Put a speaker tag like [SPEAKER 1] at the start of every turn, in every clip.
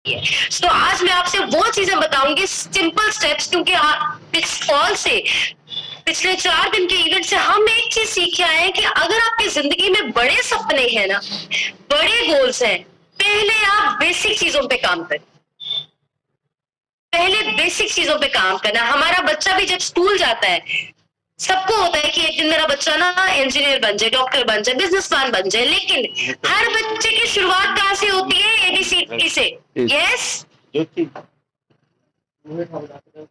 [SPEAKER 1] है। तो आज मैं आपसे वो चीजें बताऊंगी, सिंपल स्टेप्स, क्योंकि इस कॉल से, पिछले 4 दिन के इवेंट से हम एक चीज सीख के आए हैं कि अगर आपकी जिंदगी में बड़े सपने हैं ना, बड़े गोल्स हैं, पहले आप बेसिक चीजों पे काम करें। पहले बेसिक चीजों पे काम करना। हमारा बच्चा भी जब स्कूल जाता है, सबको होता है कि एक दिन मेरा बच्चा ना इंजीनियर बन जाए, डॉक्टर बन जाए, बिजनेसमैन बन जाए, लेकिन हर बच्चे की शुरुआत कहां से होती है? ABCD से। यस,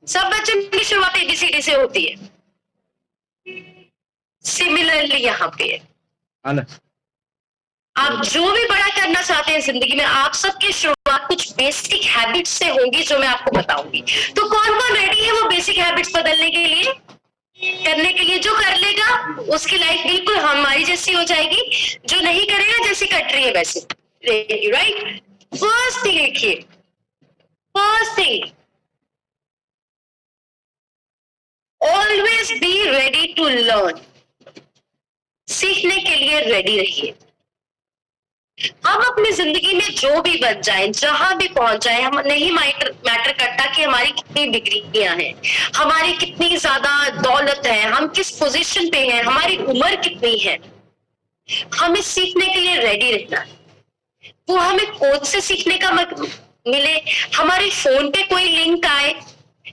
[SPEAKER 1] सब बच्चों की शुरुआत ABCD से होती है। सिमिलरली यहाँ पे आप जो भी बड़ा करना चाहते हैं जिंदगी में, आप सबकी शुरुआत कुछ बेसिक हैबिट्स से होगी, जो मैं आपको बताऊंगी। तो कौन कौन रेडी है वो बेसिक हैबिट्स बदलने के लिए, करने के लिए? जो कर लेगा उसकी लाइफ बिल्कुल हमारी जैसी हो जाएगी, जो नहीं करेगा जैसी कट रही है वैसे रहेगी, राइट? फर्स्ट थिंग देखिए, first thing, always be ready to learn. सीखने के लिए रेडी रहिए। हम अपनी जिंदगी में जो भी बन जाए, जहां भी पहुंच जाए, हम नहीं मैटर करता कि हमारी कितनी डिग्रियां हैं, हमारी कितनी ज्यादा दौलत है, हम किस पोजीशन पे हैं, हमारी उम्र कितनी है, हमें सीखने के लिए रेडी रहना है। वो हमें कोच से सीखने का मिले, हमारे फोन पे कोई लिंक आए,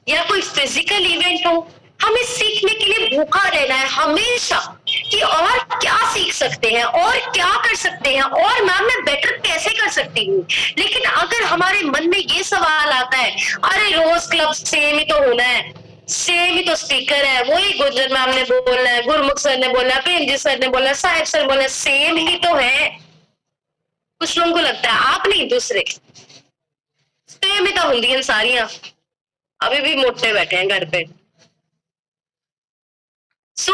[SPEAKER 1] या कोई फिजिकल इवेंट हो, हमें सीखने के लिए भूखा रहना है हमेशा कि और क्या सीख सकते हैं, और क्या कर सकते हैं, और मैम मैं बेटर कैसे कर सकती हूँ। लेकिन अगर हमारे मन में ये सवाल आता है, अरे रोज क्लब सेम ही तो होना है, सेम ही तो स्पीकर है, वही गुजर मैम ने बोलना है, गुरमुख सर ने बोलना है, प्रेम जी सर ने बोलना, साहिब सर बोलना, सेम ही तो है। कुछ लोगों को लगता है, आप नहीं दूसरे, सेम ही तो होंगी हैं सारियां, अभी भी मोटे बैठे हैं घर पे। सो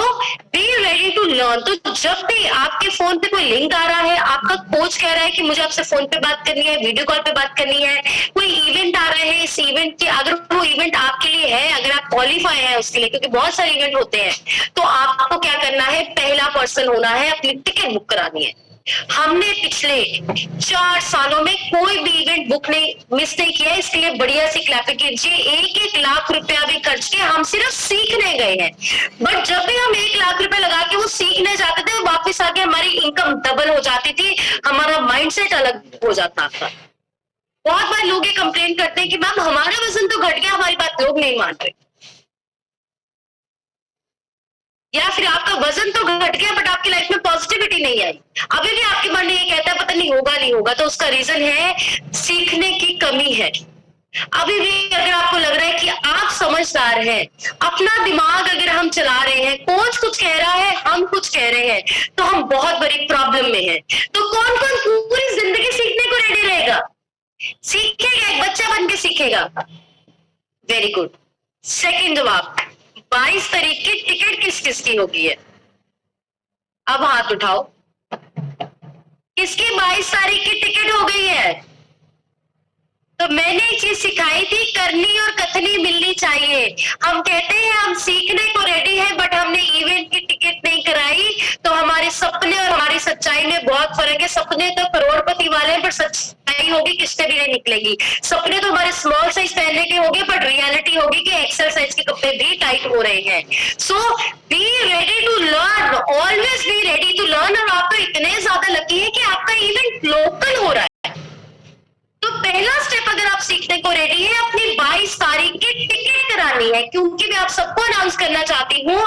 [SPEAKER 1] बी रेडी टू लर्न। तो जब भी आपके फोन पे कोई लिंक आ रहा है, आपका कोच कह रहा है कि मुझे आपसे फोन पे बात करनी है, वीडियो कॉल पे बात करनी है, कोई इवेंट आ रहा है, इस इवेंट के, अगर वो इवेंट आपके लिए है, अगर आप क्वालिफाई है उसके लिए, क्योंकि बहुत सारे इवेंट होते हैं, तो आपको क्या करना है? पहला पर्सन होना है, अपनी टिकट बुक करानी है। हमने पिछले 4 सालों में कोई भी इवेंट बुक नहीं, मिस नहीं किया, इसके लिए बढ़िया सी क्लैपिंग कीजिए। 1-1 लाख रुपया भी खर्च के हम सिर्फ सीखने गए हैं, बट जब भी हम 1 लाख रुपए लगा के वो सीखने जाते थे, वापस आके हमारी इनकम डबल हो जाती थी, हमारा माइंडसेट अलग हो जाता था। बहुत बार लोग ये कंप्लेन करते हैं कि मैम हमारा वजन तो घट गया, हमारी बात लोग नहीं मान रहे, या फिर आपका वजन तो घट गया बट आपकी लाइफ में पॉजिटिविटी नहीं आई। अभी भी आपके मन में ये कहता है पता नहीं होगा नहीं होगा, तो उसका रीजन है सीखने की कमी है। अभी भी अगर आपको लग रहा है कि आप समझदार हैं, अपना दिमाग अगर हम चला रहे हैं, कोच कुछ कह रहा है, हम कुछ कह रहे हैं, तो हम बहुत बड़ी प्रॉब्लम में हैं। तो कौन कौन पूरी जिंदगी सीखने को रेडी रहेगा? सीखेगा, एक बच्चा बन के सीखेगा। Very good. सेकंड जवाब, 22 तारीख की टिकट किस किस की होगी है? अब हाथ उठाओ, किसकी 22 तारीख की टिकट हो गई है? तो मैंने एक चीज सिखाई थी, करनी और कथनी मिलनी चाहिए। हम कहते हैं हम सीखने को रेडी है, बट हमने इवेंट की टिकट नहीं कराई, तो हमारे सपने और हमारी सच्चाई में बहुत फर्क है। सपने तो करोड़पति वाले हैं, पर सच्चाई होगी किससे भी नहीं निकलेगी। सपने तो हमारे स्मॉल साइज पहनने के होंगे, बट रियलिटी होगी कि एक्सेल साइज के कपड़े भी टाइट हो रहे हैं। So be ready to learn, always be ready to learn. और आप तो इतने ज्यादा लकी है कि आपका इवेंट लोकल हो रहा है। तो पहला स्टेप, अगर आप सीखने को रेडी है, अपनी 22 तारीख की टिकट करानी है, क्योंकि मैं आप सबको अनाउंस करना चाहती हूँ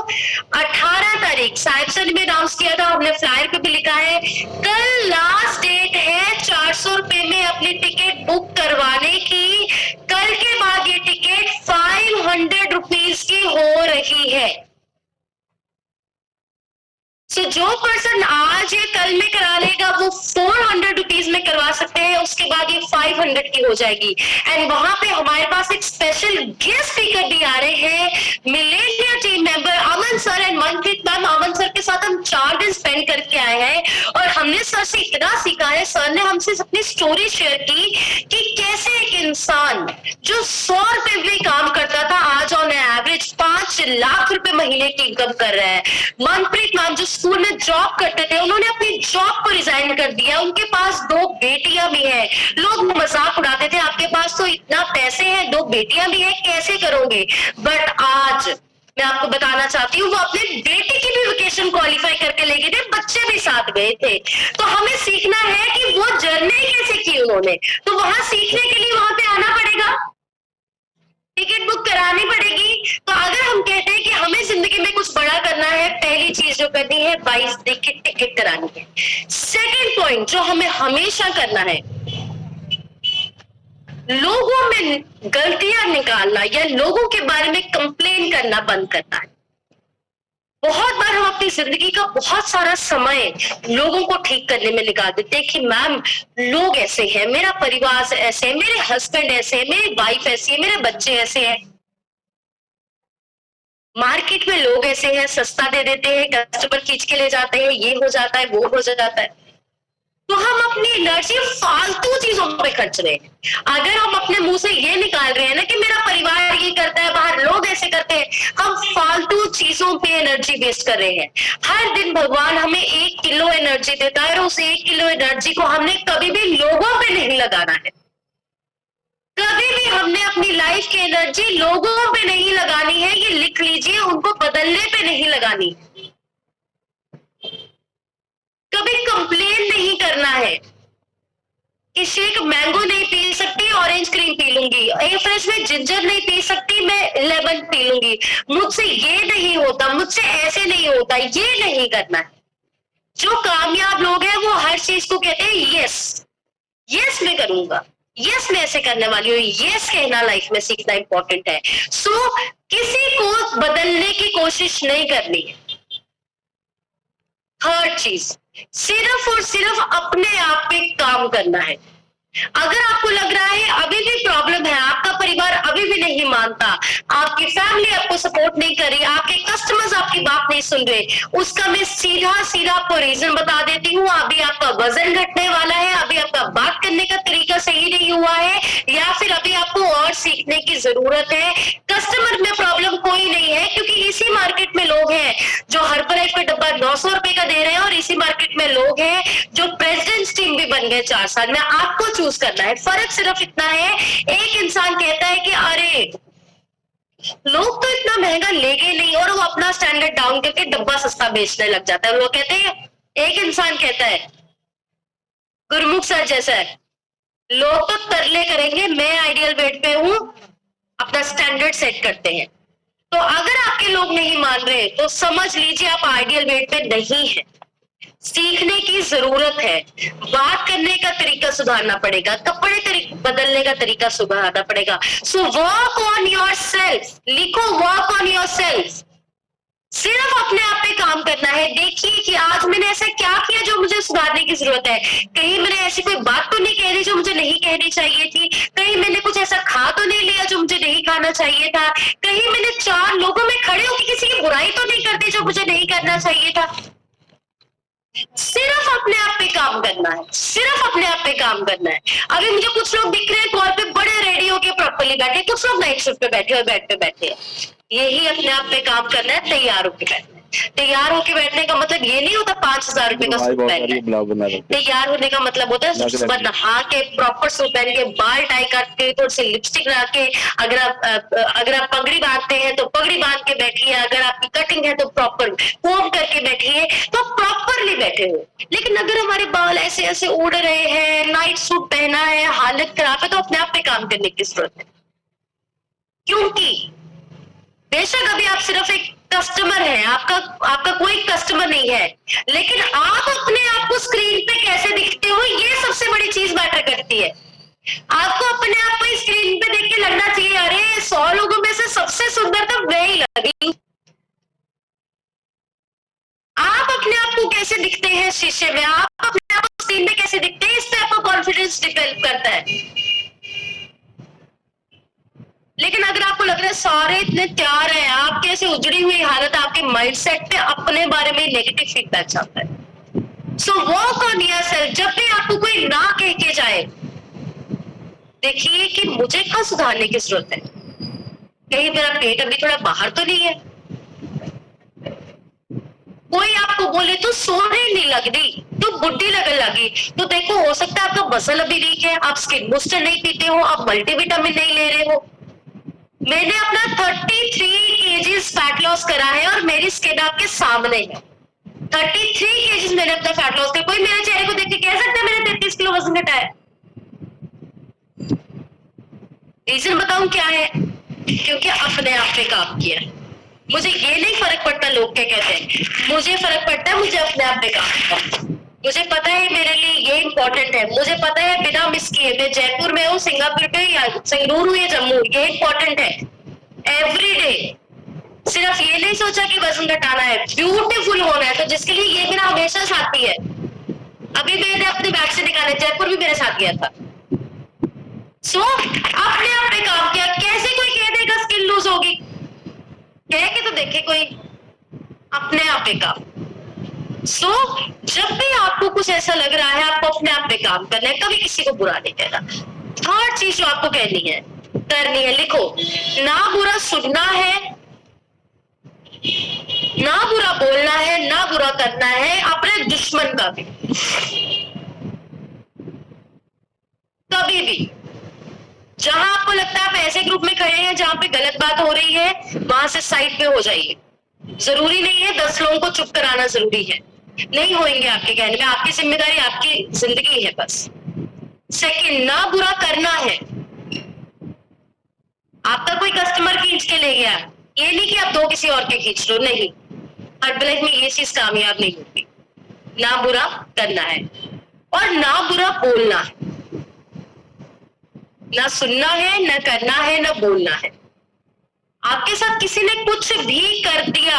[SPEAKER 1] 18 तारीख, साहिब सर ने अनाउंस किया था, हमने फ्लायर पे भी लिखा है, कल लास्ट डेट है 400 रुपए में अपनी टिकट बुक करवाने की। कल के बाद ये टिकट 500 रुपीज की हो रही है। तो जो पर्सन आज या कल में करा लेगा वो 400 रुपीज में करवा सकते हैं, उसके बाद ये 500 की हो जाएगी। एंड वहां पे हमारे पास एक स्पेशल गेस्ट स्पीकर भी आ रहे हैं, millennia team member Aman sir and Manpreet ma'am. Aman sir के साथ हम 4 दिन स्पेंड करके आए हैं, और हमने सर से इतना सीखा है। सर ने हमसे अपनी स्टोरी शेयर की कि कैसे एक इंसान जो 100 रुपए में काम करता था, आज ऑन एवरेज 5 लाख रुपए महीने की इनकम कर रहा है। मनप्रीत मैम जो स्कूल में जॉब करते थे, उन्होंने अपनी जॉब को रिजाइन कर दिया। उनके पास 2 बेटियां भी हैं। लोग मजाक उड़ाते थे आपके 2 बेटियां भी है, कैसे करोगे? बट आज मैं आपको बताना चाहती हूँ, वो अपने बेटी की भी वेकेशन क्वालिफाई करके ले गए थे, बच्चे भी साथ गए थे। तो हमें सीखना है कि वो जर्नी कैसे की उन्होंने, तो वहां सीखने के लिए वहां पे आना पड़ेगा, टिकट बुक करानी पड़ेगी। तो अगर हम कहते हैं कि हमें जिंदगी में कुछ बड़ा करना है, पहली चीज जो करनी है 22 तारीख की टिकट करानी है। सेकेंड पॉइंट जो हमें हमेशा करना है, लोगों में गलतियां निकालना या लोगों के बारे में कंप्लेन करना बंद करना है। बहुत बार हम अपनी जिंदगी का बहुत सारा समय लोगों को ठीक करने में निकाल देते हैं कि मैम लोग ऐसे हैं, मेरा परिवार ऐसे है, मेरे हस्बैंड ऐसे है, मेरी वाइफ ऐसी है, मेरे बच्चे ऐसे हैं, मार्केट में लोग ऐसे हैं, सस्ता दे देते हैं, कस्टमर खींच के ले जाते हैं, ये हो जाता है, वो हो जाता है। तो हम अपनी एनर्जी फालतू चीजों पे खर्च रहे हैं। अगर हम अपने मुंह से ये निकाल रहे हैं ना कि मेरा परिवार ये करता है, बाहर लोग ऐसे करते हैं, हम फालतू चीजों पे एनर्जी वेस्ट कर रहे हैं। हर दिन भगवान हमें 1 किलो एनर्जी देता है और उस 1 किलो एनर्जी को हमने कभी भी लोगों पे नहीं लगाना है। कभी भी हमने अपनी लाइफ की एनर्जी लोगों पे नहीं लगानी है, ये लिख लीजिए, उनको बदलने पे नहीं लगानी। कभी कंप्लेन नहीं करना है कि शेक मैंगो नहीं पी सकती, ऑरेंज क्रीम पी लूंगी, ए फ्रेश में जिंजर नहीं पी सकती, मैं लेमन पी लूंगी, मुझसे ये नहीं होता, मुझसे ऐसे नहीं होता, ये नहीं करना है। जो कामयाब लोग हैं वो हर चीज को कहते हैं यस, यस मैं करूंगा, यस मैं ऐसे करने वाली हूँ, यस कहना लाइफ में सीखना इंपॉर्टेंट है। सो किसी को बदलने की कोशिश नहीं करनी है। हर चीज सिर्फ और सिर्फ अपने आप पे काम करना है। अगर आपको लग रहा है अभी भी प्रॉब्लम है, आपका परिवार अभी भी नहीं मानता, आपकी फैमिली आपको सपोर्ट नहीं कर रही, आपके कस्टमर्स आपकी बात नहीं सुन रहे, उसका मैं सीधा सीधा आपको रीजन बता देती हूँ। अभी आपका वजन घटने वाला है, अभी आपका बात करने का तरीका सही नहीं हुआ है, या फिर अभी आपको और सीखने की जरूरत है। कस्टमर में प्रॉब्लम कोई नहीं है, क्योंकि इसी मार्केट में लोग हैं जो हर्बल का डब्बा 900 रुपए का दे रहे हैं, और इसी मार्केट में लोग हैं जो प्रेसिडेंट्स टीम भी बन गए 4 साल में। आपको चूज करना है। फर्क सिर्फ इतना है, एक इंसान कहता है कि अरे लोग तो इतना महंगा लेंगे नहीं, और वो अपना स्टैंडर्ड डाउन करके डब्बा सस्ता बेचने लग जाता है। वो कहते हैं, एक इंसान कहता है गुरमुख सर जैसा है, लोग तो तरले करेंगे, मैं आइडियल वेट पे हूं, अपना स्टैंडर्ड सेट करते हैं। तो अगर आपके लोग नहीं मान रहे तो समझ लीजिए आप आइडियल वेट पे नहीं है। सीखने की जरूरत है, बात करने का तरीका सुधारना पड़ेगा, कपड़े बदलने का तरीका सुधारना पड़ेगा। So work on your self, लिखो वर्क ऑन योर सेल्फ। सिर्फ अपने आप पे काम करना है। देखिए कि आज मैंने ऐसा क्या किया जो मुझे सुधारने की जरूरत है, कहीं मैंने ऐसी कोई बात तो नहीं कह रही जो मुझे नहीं कहनी चाहिए थी, कहीं मैंने कुछ ऐसा खा तो नहीं लिया जो मुझे नहीं खाना चाहिए था, कहीं मैंने 4 लोगों में खड़े होकर किसी की बुराई तो नहीं कर दी जो मुझे नहीं करना चाहिए था। सिर्फ अपने आप पे काम करना है, सिर्फ अपने आप पे काम करना है। अभी मुझे कुछ लोग दिख रहे हैं कॉल पे बड़े रेडी होके प्रॉपर्ली बैठे, कुछ लोग नाइट शिफ्ट पे बैठे और बेड पे बैठे हैं। यही अपने आप पे काम करना है, तैयार होके बैठना है। तैयार होके बैठने का मतलब ये नहीं होता 5000 रुपए का सूट पहनना है। तैयार होने का मतलब होता है सुबह नहा के प्रॉपर सूट पहन के, बाल टाई करके, थोड़ी सी लिपस्टिक लगा के, अगर आप पगड़ी बांधते हैं तो पगड़ी बांध के बैठिए, अगर आपकी कटिंग है तो प्रॉपर कोम करके बैठिए, तो प्रॉपरली बैठे हो। लेकिन अगर हमारे बाल ऐसे ऐसे उड़ रहे हैं, नाइट सूट पहना है, हालत खराब है, तो अपने आप पे काम करने की जरूरत है। क्योंकि बेशक अभी आप सिर्फ एक कस्टमर है, आपका कोई कस्टमर नहीं है, लेकिन आप अपने आप को स्क्रीन पे कैसे दिखते हो, ये सबसे बड़ी चीज मैटर करती है। आपको अपने आप को स्क्रीन पे देख के लगना चाहिए, अरे 100 लोगों में से सबसे सुंदर तो मैं ही लगी। आप अपने आप को कैसे दिखते हैं शीशे में, आप अपने आप को स्क्रीन में कैसे दिखते हैं, इस पे आपका कॉन्फिडेंस डिपेंड करता है। लेकिन अगर आपको लग रहा है सारे इतने तैयार हैं, आप कैसे उजड़ी हुई हालत, आपके माइंडसेट पे अपने बारे में नेगेटिव फीडबैक चलता है। So work on yourself. जब भी आपको कोई ना कह के जाए, देखिए कि मुझे कहाँ सुधारने की जरूरत है, कहीं मेरा पेट अभी थोड़ा बाहर तो नहीं है। कोई आपको बोले तो सोने नहीं लग रही, तो बुढ़ी लगन लगी, तो देखो हो सकता है आपका मसल अभी वीक है, आप स्किन बूस्टर नहीं पीते हो, आप मल्टीविटामिन नहीं ले रहे हो। मैंने अपना 33 केजीज फैट लॉस करा है और मेरी स्किन आपके सामने है। 33 केजीज मैंने अपना फैट लॉस किया। कोई मेरे चेहरे को देख के कह सकता है मैंने 33 किलो वजन घटाया? रीजन बताऊं क्या है? क्योंकि अपने आप पे काम किया। मुझे ये नहीं फर्क पड़ता लोग क्या कहते हैं, मुझे फर्क पड़ता है मुझे अपने आप पे काम करना। मुझे पता है मेरे लिए ये इंपॉर्टेंट है, मुझे पता है बिना मिस किए मैं जयपुर में हूँ, सिंगापुर में या संगरूर हूँ या जम्मू, ये इंपॉर्टेंट है। एवरी डे सिर्फ ये नहीं सोचा कि वजन घटाना है, ब्यूटीफुल होना है, तो जिसके लिए ये मेरा हमेशा साथी है। अभी मैंने अपने बैग से निकाले, जयपुर भी मेरे साथ गया था। सो अपने आप पे काम किया। कैसे कोई कह देगा स्किन लूज होगी? कह के तो देखे कोई, अपने आप पे काम। सो जब भी आपको कुछ ऐसा लग रहा है आपको अपने आप पे काम करना है, कभी किसी को बुरा नहीं कहना। थर्ड चीज जो आपको कहनी है, करनी है, लिखो, ना बुरा सुनना है, ना बुरा बोलना है, ना बुरा करना है अपने दुश्मन का भी, कभी भी। जहां आपको लगता है आप ऐसे ग्रुप में खड़े हैं जहां पे गलत बात हो रही है, वहां से साइड पे हो जाइए। जरूरी नहीं है 10 लोगों को चुप कराना जरूरी है, नहीं होंगे आपके कहने में, आपकी जिम्मेदारी आपकी जिंदगी है बस। सेकंड, ना बुरा करना है। आपका कोई कस्टमर खींच के ले गया, ये नहीं कि आप दो किसी और के खींच लो, नहीं, हर्बलाइफ में ये चीज कामयाब नहीं होती। ना बुरा करना है और ना बुरा बोलना है। ना सुनना है, ना करना है, ना बोलना है। आपके साथ किसी ने कुछ भी कर दिया,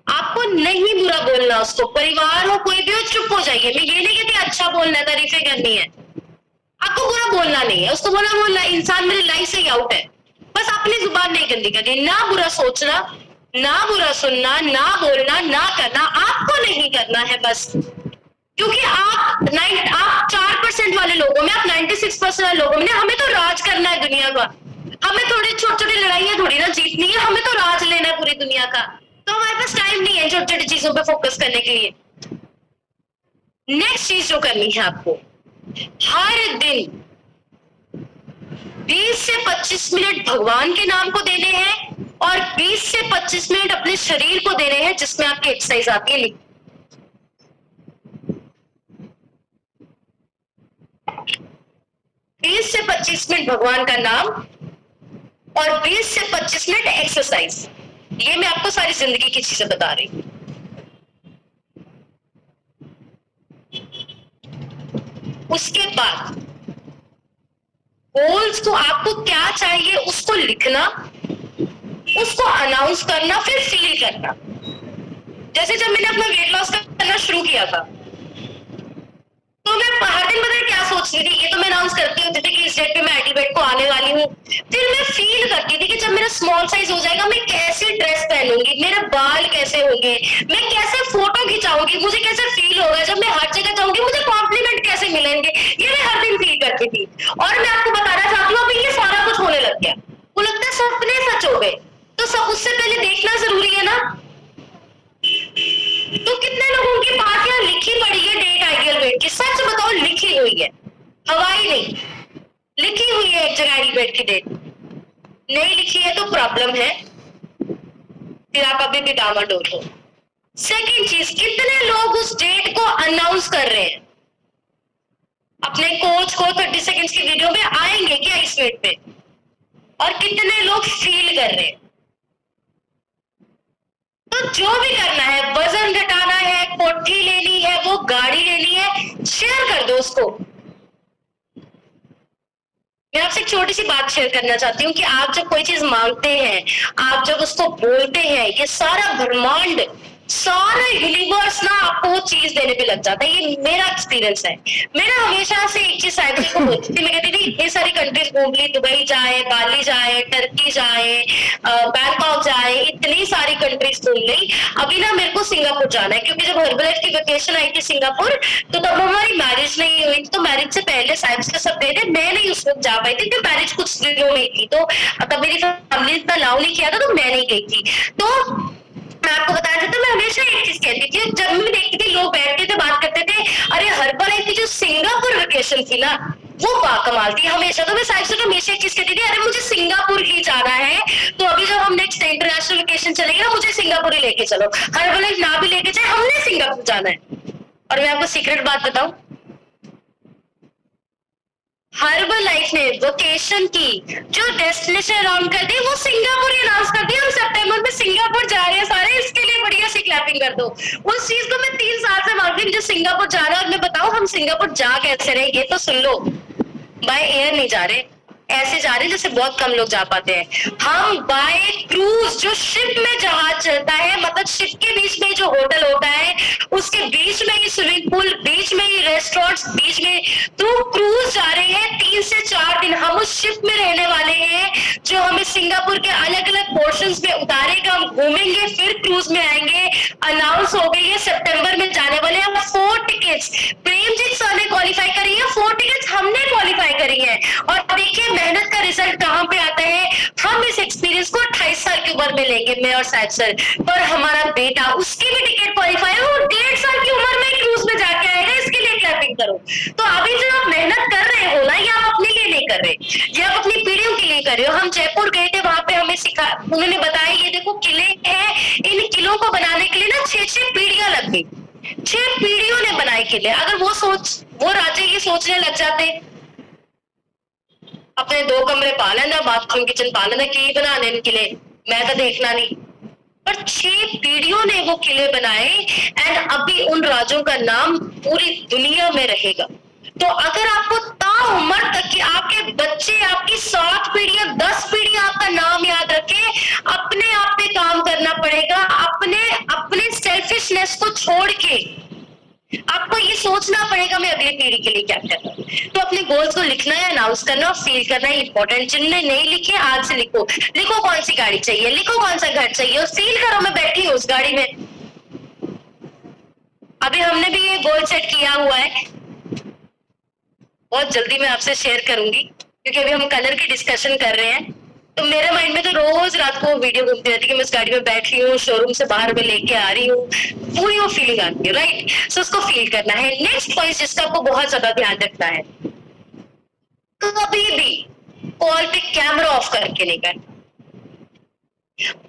[SPEAKER 1] आपको नहीं बुरा बोलना उसको, परिवार हो कोई भी हो, चुप हो जाइए। मैं ये नहीं कहती अच्छा बोलना है, तारीफें करनी है, आपको बुरा बोलना नहीं है, उसको बोलना इंसान मेरी लाइफ से ही आउट है, बस अपनी जुबान नहीं गंदी करनी। ना बुरा सोचना, ना बुरा सुनना, ना बोलना, ना करना, आपको नहीं करना है बस। क्योंकि आप 4% वाले लोगों में, आप 96% वाले लोगों में, हमें तो राज करना है दुनिया का। हमें थोड़ी छोटी छोटी लड़ाइयां थोड़ी ना जीतनी है, हमें तो राज लेना है पूरी दुनिया का। तो हमारे पास टाइम नहीं है छोटी छोटी चीजों पे फोकस करने के लिए। नेक्स्ट चीज जो करनी है आपको, हर दिन 20 से 25 मिनट भगवान के नाम को देने हैं और 20 से 25 मिनट अपने शरीर को देने हैं, जिसमें आपकी एक्सरसाइज आती है। 20 से 25 मिनट भगवान का नाम और 20 से 25 मिनट एक्सरसाइज। ये मैं आपको सारी जिंदगी की चीजें बता रही हूं। उसके बाद गोल्स को, आपको क्या चाहिए उसको लिखना, उसको अनाउंस करना, फिर फील करना। जैसे जब मैंने अपना वेट लॉस करना शुरू किया था, तो मैं हर दिन पता है क्या सोचती थी, ये तो मैं अनाउंस करती होती थी कि इस डेट पे मैं आईटी वेट को आने वाली हूँ। फिर मैं फील करती थी कि जब मेरा स्मॉल साइज हो जाएगा मैं कैसे ड्रेस पहनूंगी, मेरे बाल कैसे होंगे, मैं कैसे फोटो खिंचाऊंगी, मुझे कैसे फील होगा जब मैं हर जगह जाऊंगी, मुझे कॉम्प्लीमेंट कैसे मिलेंगे, ये मैं हर दिन फील करती थी। और मैं आपको बताना चाहती हूँ अभी ये सारा कुछ होने लग गया। वो लगता है सपने सच हो गए, तो सब उससे पहले देखना जरूरी है ना। तो कितने लोगों की बात यहाँ लिखी पड़ी है डेट आइडियल वेट की, सच बताओ लिखी हुई है, हवाई नहीं, लिखी हुई है एक जगह आइडियल वेट की डेट। नहीं लिखी है तो प्रॉब्लम है, फिर आप अभी भी डामाडोल हो। सेकेंड चीज, कितने लोग उस डेट को अनाउंस कर रहे हैं अपने कोच को, 30 सेकेंड्स की वीडियो में आएंगे क्या इस वेट पे, और कितने लोग फील कर रहे हैं। तो जो भी करना है, वजन घटाना है, कोठी लेनी है, वो गाड़ी लेनी है, शेयर कर दो उसको। मैं आपसे एक छोटी सी बात शेयर करना चाहती हूँ कि आप जब कोई चीज मांगते हैं, आप जब उसको बोलते हैं, ये सारा ब्रह्मांड, सारा यूनिवर्स ना आपको वो चीज देने पे लग जाता है। ये मेरा एक्सपीरियंस है। मैंने हमेशा से एक चीज साहिब को बोलती थी, मैं कहती थी इतनी सारी कंट्रीज घूम ली, दुबई जाए, बाली जाए, टर्की जाए, बैंकॉक जाए, इतनी सारी कंट्रीज घूम ली, अभी ना मेरे को सिंगापुर जाना है। क्योंकि जब हर्बलाइफ की वेकेशन आई थी सिंगापुर, तो तब हमारी मैरिज नहीं हुई थी, तो मैरिज से पहले साहिब से सब गए थे, मैं नहीं उस वक्त जा पाई थी, मैरिज कुछ दिनों में थी, तो तब मेरी फैमिली इतना अलाउ नहीं किया था, तो मैं नहीं गई थी। तो मैं आपको बताया था, तो मैं हमेशा एक चीज कहती थी, जब मैं देखती थी लोग बैठते थे बात करते थे, अरे हर्बलाइफ की जो सिंगापुर वेकेशन थी ना वो बाकमाल थी। हमेशा तो मैं साहिब से हमेशा एक चीज कहती थी, अरे मुझे सिंगापुर ही जाना है, डेस्टिनेशन चलेगी ना, मुझे सिंगापुर ही लेके चलो, हर्बलाइफ ना भी लेके जाए, हमने सिंगापुर जाना है। और मैं आपको सीक्रेट बात बताऊं, हर्बलाइफ ने वोकेशन की जो डेस्टिनेशन अनाउंस कर दी वो सिंगापुर ही अनाउंस कर दिया, हम सितंबर में सिंगापुर जा रहे हैं सारे, इसके लिए बढ़िया सी क्लैपिंग कर दो। उस चीज को मैं 3 साल से मांग रही हूँ, जो सिंगापुर जा रहा है। और मैं बताऊं हम सिंगापुर जा कैसे रहे, ये तो सुन लो, बाय एयर नहीं जा रहे, ऐसे जा रहे हैं जैसे बहुत कम लोग जा पाते हैं। हम बाय क्रूज, जो शिप में जहाज चलता है, मतलब शिप के बीच में जो होटल होता है, उसके बीच में ही स्विमिंग पूल, बीच में ही रेस्टोरेंट्स, बीच में, तो क्रूज जा रहे हैं 3 से 4 दिन। हम उस शिप में रहने वाले हैं जो हमें सिंगापुर के अलग अलग पोर्शंस में उतारेगा, हम घूमेंगे, फिर क्रूज में आएंगे। अनाउंस हो गई है सितंबर में जाने वाले हम 4 टिकट्स, प्रेमजीत सर ने क्वालिफाई करी है, 4 टिकट्स हमने क्वालिफाई करी है। और देखिए मेहनत का रिजल्ट कहां पे आता है, हम इस एक्सपीरियंस को 28 साल की उम्र में लेंगे, मैं और साहिब सर। पर हमारा बेटा, उसकी भी टिकट क्वालिफाई है, वो 1.5 साल की उम्र में क्रूज में जाके आएगा, इसके लिए क्लैपिंग करो। तो अभी जो आप मेहनत कर रहे हो ना, ये आप अपने लिए नहीं कर रहे, ये आप अपनी पीढ़ियों के लिए कर रहे हो। हम जयपुर गए थे, वहां पे हमें सिखा, उन्होंने बताया ये देखो किले हैं, इन किलों को बनाने के लिए ना 6 पीढ़ियां लग गई, 6 पीढ़ियों ने बनाए किले। अगर वो राजे ये सोचने लग जाते अपने 2 कमरे पा लेना, बाथरूम किचन पा लेना, किले बनाने किले, मैं तो देखना नहीं, पर 6 पीढ़ियों ने वो किले बनाए। एंड अभी उन राजों का नाम पूरी दुनिया में रहेगा। तो अगर आपको ताउम्र तक कि आपके बच्चे, आपकी 7 पीढ़ियां, 10 पीढ़ियां आपका नाम याद रखे, अपने आप पे काम करना पड़ेगा, अपने सेल्फिशनेस को छोड़ के आपको ये सोचना पड़ेगा मैं अगली पीढ़ी के लिए क्या कर रहा हूँ। तो अपने गोल्स को लिखना है, अनाउंस करना और फील करना है इंपॉर्टेंट। जिनने नहीं लिखे आज से लिखो, लिखो कौन सी गाड़ी चाहिए, लिखो कौन सा घर चाहिए, और फील करो मैं बैठी हूँ उस गाड़ी में। अभी हमने भी ये गोल सेट किया हुआ है, बहुत जल्दी मैं आपसे शेयर करूंगी, क्योंकि अभी हम कलर की डिस्कशन कर रहे हैं। तो मेरे माइंड में तो रोज रात को वीडियो घूमती रहती है कि मैं इस गाड़ी में बैठ रही हूँ, शोरूम से बाहर में लेके आ रही हूँ, पूरी वो फीलिंग आती है, राइट। सो उसको फील करना है। नेक्स्ट पॉइंट जिसका आपको बहुत ज्यादा ध्यान रखना है, कभी भी कॉल पे कैमरा ऑफ करके नहीं करना।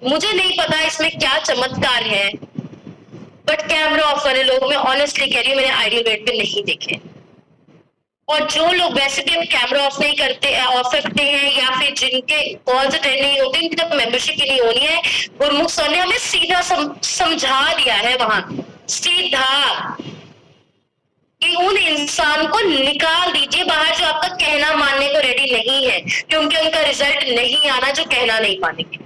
[SPEAKER 1] मुझे नहीं पता इसमें क्या चमत्कार है, बट कैमरा ऑफ वाले लोग, मैं ऑनेस्टली कह रही हूँ, मैंने आइडियल वेट पे नहीं देखे। और जो लोग वैसे भी कैमरा ऑफ नहीं करते, ऑफ रखते हैं, या फिर जिनके कॉल्स अटेंड नहीं होते, उनकी तो मेंबरशिप ही नहीं होनी है। गुरमुख सर ने हमें सीधा समझा दिया है वहां, सीधा, कि उन इंसान को निकाल दीजिए बाहर जो आपका कहना मानने को रेडी नहीं है, क्योंकि उनका रिजल्ट नहीं आना जो कहना नहीं मानेंगे।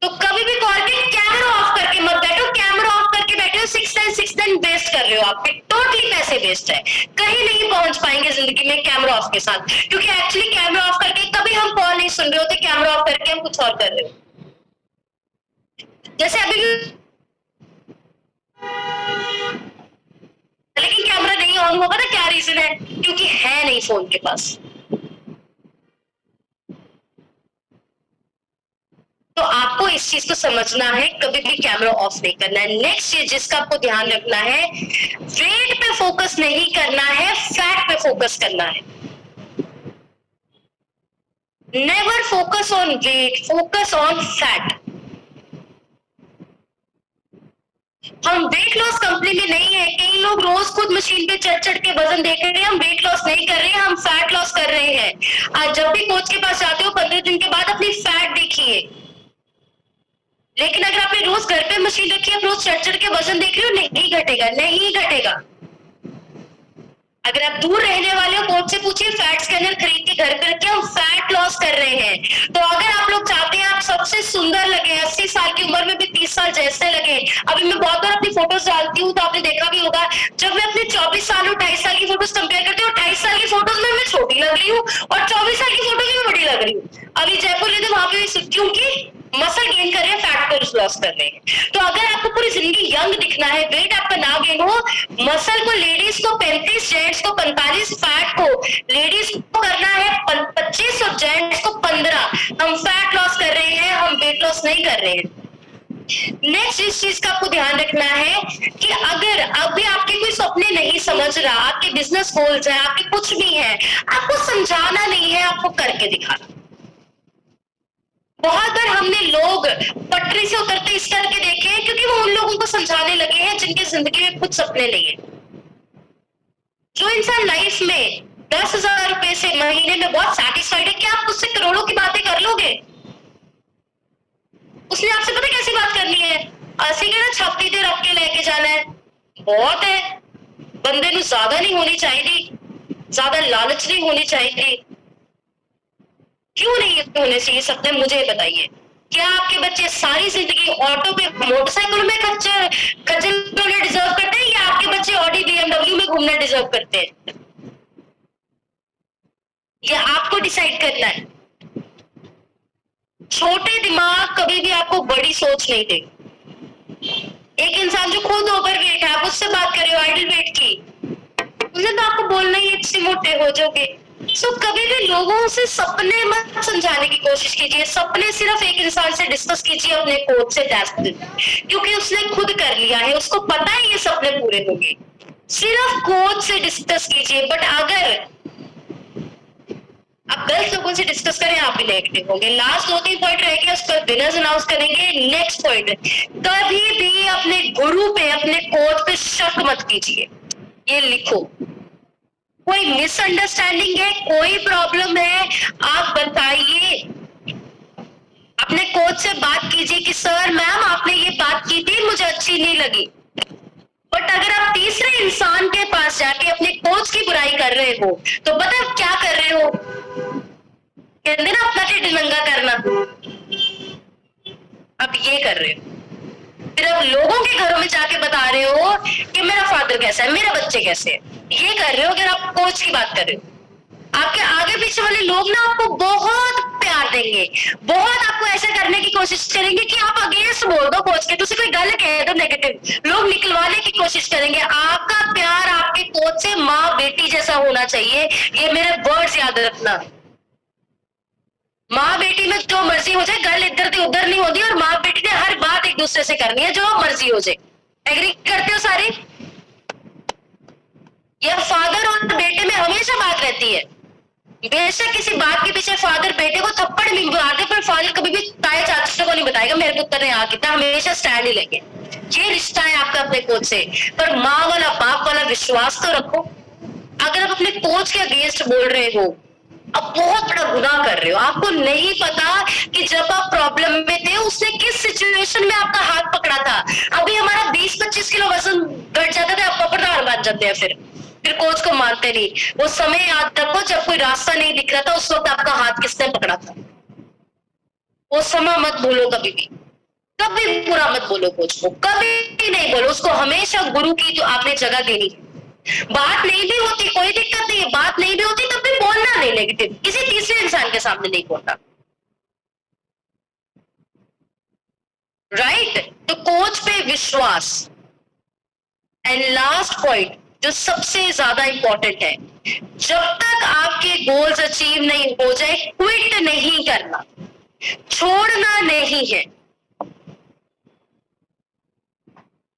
[SPEAKER 1] तो कभी भी कॉल पे कैमरा ऑफ करके मत बैठो। कैमरा ऑफ करके बैठे हो, 6 दिन वेस्ट कर रहे हो, आपके टोटली पैसे वेस्ट है, कहीं नहीं पहुंच पाएंगे जिंदगी में कैमरा ऑफ के साथ। क्योंक't एक्चुअली कैमरा ऑफ करके कभी हम कॉल नहीं सुन रहे होते, कैमरा ऑफ करके हम कुछ और कर रहे हो। जैसे अभी, लेकिन कैमरा नहीं ऑन होगा ना, क्या रीजन है, क्योंकि है नहीं फोन के पास। तो आपको इस चीज को समझना है, कभी भी कैमरा ऑफ नहीं करना है। नेक्स्ट चीज जिसका आपको ध्यान रखना है, वेट पे फोकस नहीं करना है, फैट पे फोकस करना है। Never focus on weight, focus on fat. हम वेट लॉस कंपनी में नहीं है। कई लोग रोज खुद मशीन पे चढ़ चढ़ के वजन देख रहे हैं, हम वेट लॉस नहीं कर रहे हैं, हम फैट लॉस कर रहे हैं। आज जब भी कोच के पास जाते हो, 15 दिन के बाद अपनी फैट देखिए। लेकिन अगर आपने रोज घर पे मशीन रखी है, आप रोज चढ़ चढ़ के वजन देख रहे हो, नहीं घटेगा, नहीं घटेगा। अगर आप दूर रहने वाले हो, कोच से पूछिए, फैट स्कैनर खरीद के घर पे रखे, हम फैट लॉस कर रहे हैं। तो अगर आप लोग चाहते हैं आप सबसे सुंदर लगे, 80 साल की उम्र में भी 30 साल जैसे लगे। अभी मैं बहुत बार अपनी फोटोज डालती हूँ, तो आपने देखा भी होगा, जब मैं अपने 24 साल और 28 साल की फोटोज कंपेयर करती हूँ, 28 साल की फोटोज में मैं छोटी लग रही हूँ और 24 साल की फोटोज में बड़ी लग रही हूँ। अभी जयपुर गए थे, वहां पे क्योंकि मसल गेन कर रहे हैं, फैट को लॉस कर रहे हैं। तो अगर आपको पूरी जिंदगी यंग दिखना है, वेट आपका ना गेन हो, मसल को लेडीज को 35, जेंट्स को 45, फैट को लेडीज को करना है 25 और जेंट्स को 15। हम फैट लॉस कर रहे हैं, हम वेट लॉस नहीं कर रहे हैं। नेक्स्ट इस चीज का आपको ध्यान रखना है कि अगर अभी आपके कोई सपने नहीं समझ रहा, आपके बिजनेस गोल्स है, आपके कुछ भी है, आपको समझाना नहीं है, आपको करके दिखाना। बहुत बार हमने लोग पटरी से उतरते इस करके देखे हैं क्योंकि वो उन लोगों को समझाने लगे हैं जिनकी जिंदगी में कुछ सपने नहीं है। जो इंसान लाइफ में 10,000 रुपए से महीने में बहुत सेटिस्फाइड है, क्या आप उससे करोड़ों की बातें कर लोगे? उसने आपसे पता कैसी बात करनी है, ऐसे कहना छापी दे रख के लेके जाना है, बहुत है। बंदे ਨੂੰ ज्यादा नहीं होनी चाहिए, ज्यादा लालच नहीं होनी चाहिए। क्यों नहीं होने चाहिए सपने, मुझे बताइए। क्या आपके बच्चे सारी जिंदगी ऑटो पे मोटरसाइकिल में खच्चर होना डिजर्व करते हैं, या आपके बच्चे ऑडी BMW में घूमना डिजर्व करते हैं? या आपको डिसाइड करना है। छोटे दिमाग कभी भी आपको बड़ी सोच नहीं देगी। एक इंसान जो खुद ओवरवेट है, आप उससे बात कर रहे हो आइडल वेट की, उसने तो आपको बोलना ही इतने मोटे हो जाओगे। सो कभी भी लोगों से सपने मत समझाने की कोशिश कीजिए। सपने सिर्फ एक इंसान से डिस्कस कीजिए, अपने कोच से टेस्ट, क्योंकि उसने खुद कर लिया है, उसको पता है ये सपने पूरे होंगे। सिर्फ कोच से डिस्कस कीजिए। बट अगर आप 10 लोगों से डिस्कस करें, आप भी नेगेटिव होंगे। लास्ट 2-3 पॉइंट रह गया, उस पर विनर्स अनाउंस करेंगे। नेक्स्ट पॉइंट, कभी भी अपने गुरु पे, अपने कोच पे शक मत कीजिए। ये लिखो। कोई मिसअंडरस्टैंडिंग है, कोई प्रॉब्लम है, आप बताइए। अपने कोच से बात कीजिए कि सर मैम आपने ये बात की थी, मुझे अच्छी नहीं लगी। बट अगर आप तीसरे इंसान के पास जाके अपने कोच की बुराई कर रहे हो, तो पता है क्या कर रहे हो? कहते ना अपना ढिड नंगा करना, अब ये कर रहे हो। फिर अब लोगों के घरों में जाके बता रहे हो कि मेरा फादर कैसा है, मेरे बच्चे कैसे है। ये कर रहे हो अगर आप कोच की बात कर रहे हो। आपके आगे पीछे वाले लोग ना आपको बहुत प्यार देंगे, बहुत आपको ऐसा करने की कोशिश करेंगे कि आप अगेंस्ट बोल दो कोच के, तुझे कोई गल कह दो नेगेटिव, लोग निकलवाने की कोशिश करेंगे। आपका प्यार आपके कोच से माँ बेटी जैसा होना चाहिए। ये मेरे वर्ड्स याद रखना। माँ बेटी में जो मर्जी हो जाए, गल इधर से उधर नहीं होती, और माँ बेटी ने हर बात एक दूसरे से करनी है, जो मर्जी हो जाए। एग्री करते हो सारे? या फादर और बेटे में हमेशा बात रहती है। बेशक किसी बात के पीछे फादर बेटे को थप्पड़ भी मारते, पर फादर कभी भी ताए चाचा को नहीं बताएगा मेरे पुत्र ने आ कितना, हमेशा स्टैंड ही लेंगे। ये रिश्ता है आपका अपने कोच से। पर माँ वाला बाप वाला विश्वास तो रखो। अगर आप अपने कोच के अगेंस्ट बोल रहे हो, आप बहुत बड़ा गुनाह कर रहे हो। आपको नहीं पता कि जब आप प्रॉब्लम में थे, उसने किस सिचुएशन में आपका हाथ पकड़ा था। अभी हमारा 20-25 किलो वजन घट जाता था, आप प्रधान बन जाते हैं। फिर कोच को मानते नहीं। वो समय याद रखो जब कोई रास्ता नहीं दिख रहा था, उस वक्त आपका हाथ किसने पकड़ा था। वो समय मत भूलो कभी भी। कभी बुरा मत बोलो कोच को, कभी नहीं बोलो उसको। हमेशा गुरु की जो आपने जगह देनी है। बात नहीं भी होती कोई दिक्कत नहीं है, बात नहीं भी होती तब भी बोलना नहीं नेगेटिव, किसी तीसरे इंसान के सामने नहीं बोलना। राइट? तो कोच पे विश्वास। एंड लास्ट पॉइंट जो सबसे ज्यादा इंपॉर्टेंट है, जब तक आपके गोल्स अचीव नहीं हो जाए, क्विट नहीं करना, छोड़ना नहीं है।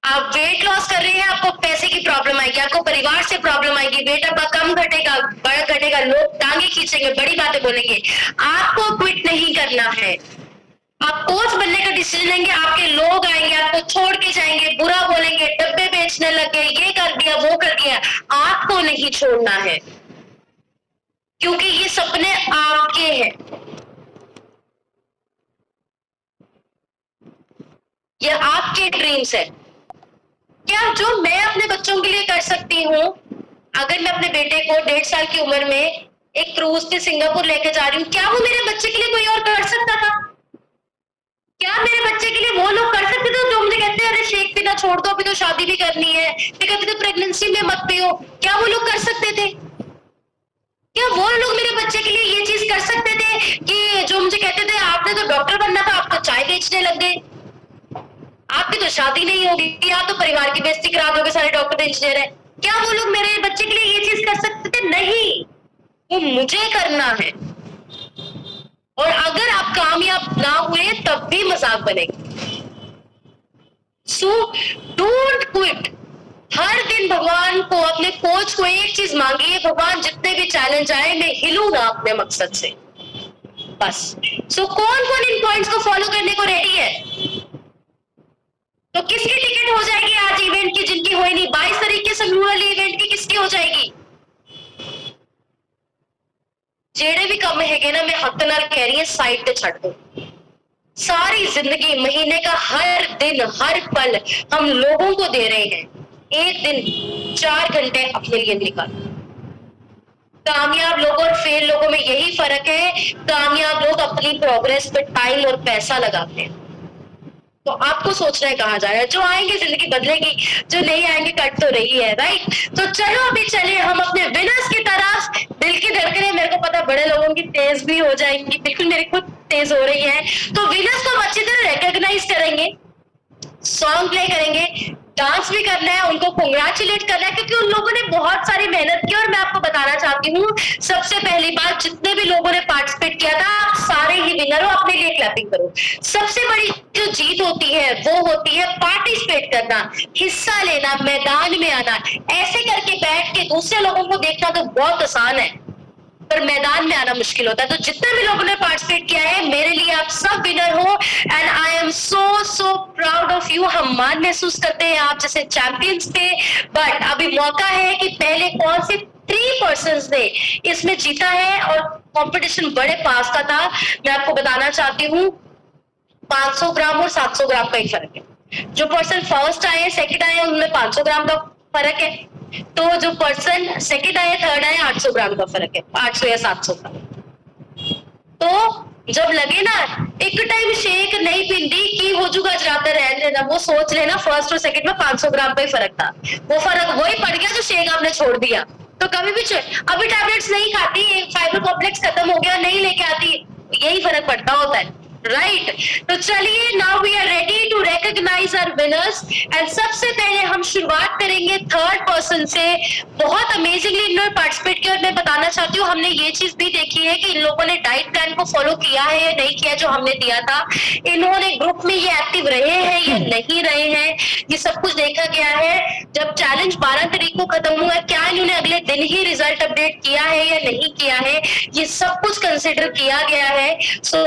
[SPEAKER 1] आप वेट लॉस कर रहे हैं, आपको पैसे की प्रॉब्लम आएगी, आपको परिवार से प्रॉब्लम आएगी, वेट आपका कम घटेगा, बड़ा घटेगा, लोग टांगे खींचेंगे, बड़ी बातें बोलेंगे। आपको क्विट नहीं करना है। आप कोच बनने का डिसीजन लेंगे, आपके लोग आएंगे, आपको छोड़ के जाएंगे, बुरा बोलेंगे, डब्बे बेचने लग गए, ये कर दिया वो कर दिया। आपको नहीं छोड़ना है, क्योंकि ये सपने आपके हैं। ये आपके ड्रीम्स है। क्या जो मैं अपने बच्चों के लिए कर सकती हूँ, अगर मैं अपने बेटे को 1.5 साल की उम्र में एक क्रूज पे सिंगापुर लेके जा रही हूँ, क्या वो मेरे बच्चे के लिए कोई और कर सकता था? क्या मेरे बच्चे के लिए वो लोग कर सकते थे जो मुझे कहते हैं अरे शेक पीना छोड़ दो, अभी तो शादी भी करनी है, फिर कहते थे प्रेगनेंसी में मत पियो? क्या वो लोग कर सकते थे? क्या वो लोग मेरे बच्चे के लिए ये चीज कर सकते थे कि जो मुझे कहते थे आपने तो डॉक्टर बनना था, आप तो चाय बेचने लग गए, आपकी तो शादी नहीं होगी, आप तो परिवार की बेइज्जती करा दोगे, सारे डॉक्टर इंजीनियर है? क्या वो लोग मेरे बच्चे के लिए ये चीज कर सकते थे? नहीं, वो मुझे करना है। और अगर आप कामयाब ना हुए तब भी मजाक बनेगी। So don't quit. हर दिन भगवान को, अपने कोच को एक चीज मांगिए, भगवान जितने भी चैलेंज आए मैं हिलूं ना अपने मकसद से। बस। सो कौन कौन इन पॉइंट्स को फॉलो करने को रेडी है? तो किसकी टिकट हो जाएगी आज इवेंट की, जिनकी हो ही नहीं? 22 तारीख के संगरूर वाली इवेंट की किसकी हो जाएगी? जेड़े भी कम है ना, मैं हक नाल कह रही है साइड पे छड़ दो। सारी जिंदगी, महीने का हर दिन हर पल हम लोगों को दे रहे हैं, एक दिन 4 घंटे अपने लिए निकालो। कामयाब लोगों और फेल लोगों में यही फर्क है, कामयाब लोग अपनी प्रोग्रेस पे टाइम और पैसा लगाते हैं। तो आपको सोचना है कहाँ जा रहा है। जो आएंगे जिंदगी बदलेगी, जो नहीं आएंगे कट तो रही है, राइट? तो चलो अभी चले हम अपने विनर्स की तरफ। दिल की धड़कनें मेरे को पता बड़े लोगों की तेज भी हो जाएंगी, बिल्कुल मेरी खुद तेज हो रही है। तो विनर्स को हम अच्छी तरह रिकॉग्नाइज करेंगे, सॉन्ग प्ले करेंगे, डांस भी करना है, उनको कांग्रेचुलेट करना है, क्योंकि उन लोगों ने बहुत सारी मेहनत की। और मैं आपको बताना चाहती हूँ, सबसे पहली बात, जितने भी लोगों ने पार्टिसिपेट किया था, आप सारे ही विनर हो, अपने लिए क्लैपिंग करो। सबसे बड़ी जो जीत होती है वो होती है पार्टिसिपेट करना, हिस्सा लेना, मैदान में आना। ऐसे करके बैठ के दूसरे लोगों को देखना तो बहुत आसान है, पर मैदान में आना मुश्किल होता है। तो जितने भी लोगों ने पार्टिसिपेट किया है, मेरे लिए आप सब विनर हो, and I am so proud of you. हम मान महसूस करते हैं आप जैसे चैंपियंस पे। बट अभी मौका है कि पहले कौन से 3 पर्सन्स ने इसमें जीता है, और कंपटीशन बड़े पास का था। मैं आपको बताना चाहती हूँ, 500 ग्राम और 700 ग्राम का ही फर्क है। जो पर्सन फर्स्ट आए, सेकंड आए, उनमें 500 ग्राम का फर्क है। तो जो पर्सन सेकंड आए, थर्ड आए, 800 ग्राम का फर्क है, 800 या 700 का। तो जब लगे ना एक टाइम शेक नहीं पींदी की हो जूगा जराता रह लेना, वो सोच लेना फर्स्ट और सेकंड में 500 ग्राम का ही फर्क था। वो फर्क वही पड़ गया जो शेक आपने छोड़ दिया। तो कभी भी अभी टैबलेट्स नहीं खाती, फाइबर कॉम्प्लेक्स खत्म हो गया, नहीं लेके आती, यही फर्क पड़ता होता है, राइट? तो चलिए, now we are ready to recognise our winners. And सबसे पहले हम शुरुआत करेंगे थर्ड पर्सन से। बहुत अमेजिंगली इन्होंने पार्टिसिपेट किया, और मैं बताना चाहती हूँ, हमने ये चीज भी देखी है कि इन लोगों ने डाइट प्लान को फॉलो किया है या नहीं किया जो हमने दिया था। इन्होंने ग्रुप में ये एक्टिव रहे हैं या नहीं रहे हैं, ये सब कुछ देखा गया है। जब चैलेंज 12 तारीख को खत्म हुआ, क्या इन्होंने अगले दिन ही रिजल्ट अपडेट किया है या नहीं किया है, ये सब कुछ कंसिडर किया गया है। सो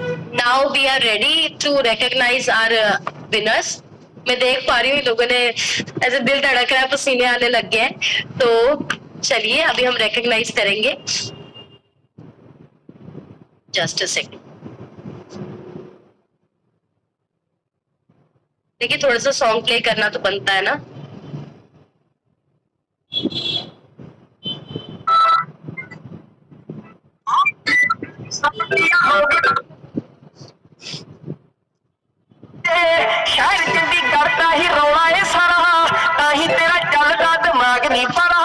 [SPEAKER 1] now we are ready to recognize our winners। मैं देख पा रही हूँ लोगों ने ऐसे दिल धड़क रहा है, पसीने आने लग गए हैं। तो चलिए अभी हम recognize करेंगे। Just a second। देखिए, थोड़ा सा सॉन्ग प्ले करना तो बनता है ना।
[SPEAKER 2] शहर चंडीगढ़ का ही रौला है सारा, ताही तेरा चलदा दिमाग नहीं पड़ा।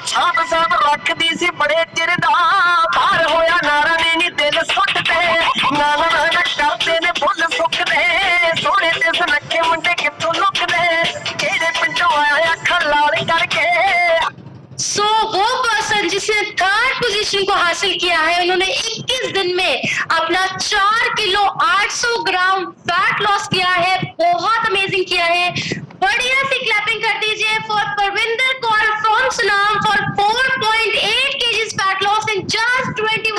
[SPEAKER 2] छाप साहब रख दी सी बड़े चिर दा, बाहर होया नारा ने नी दिल सुटते, नाना नाना करते ने फुल सुकदे, सोने ते सुनखे मुंडे कित्थों लुकदे, केड़े पिंडों आया अखां लाल करके।
[SPEAKER 1] सो वो पर्सन जिसने थर्ड पोजीशन को हासिल किया है, उन्होंने 21 दिन में अपना 4 किलो 800 ग्राम फैट लॉस किया है। बहुत अमेजिंग किया है। बढ़िया सी क्लैपिंग कर दीजिए for Parvinder Kaur from Sunam for 4.8 kgs fat loss in just 21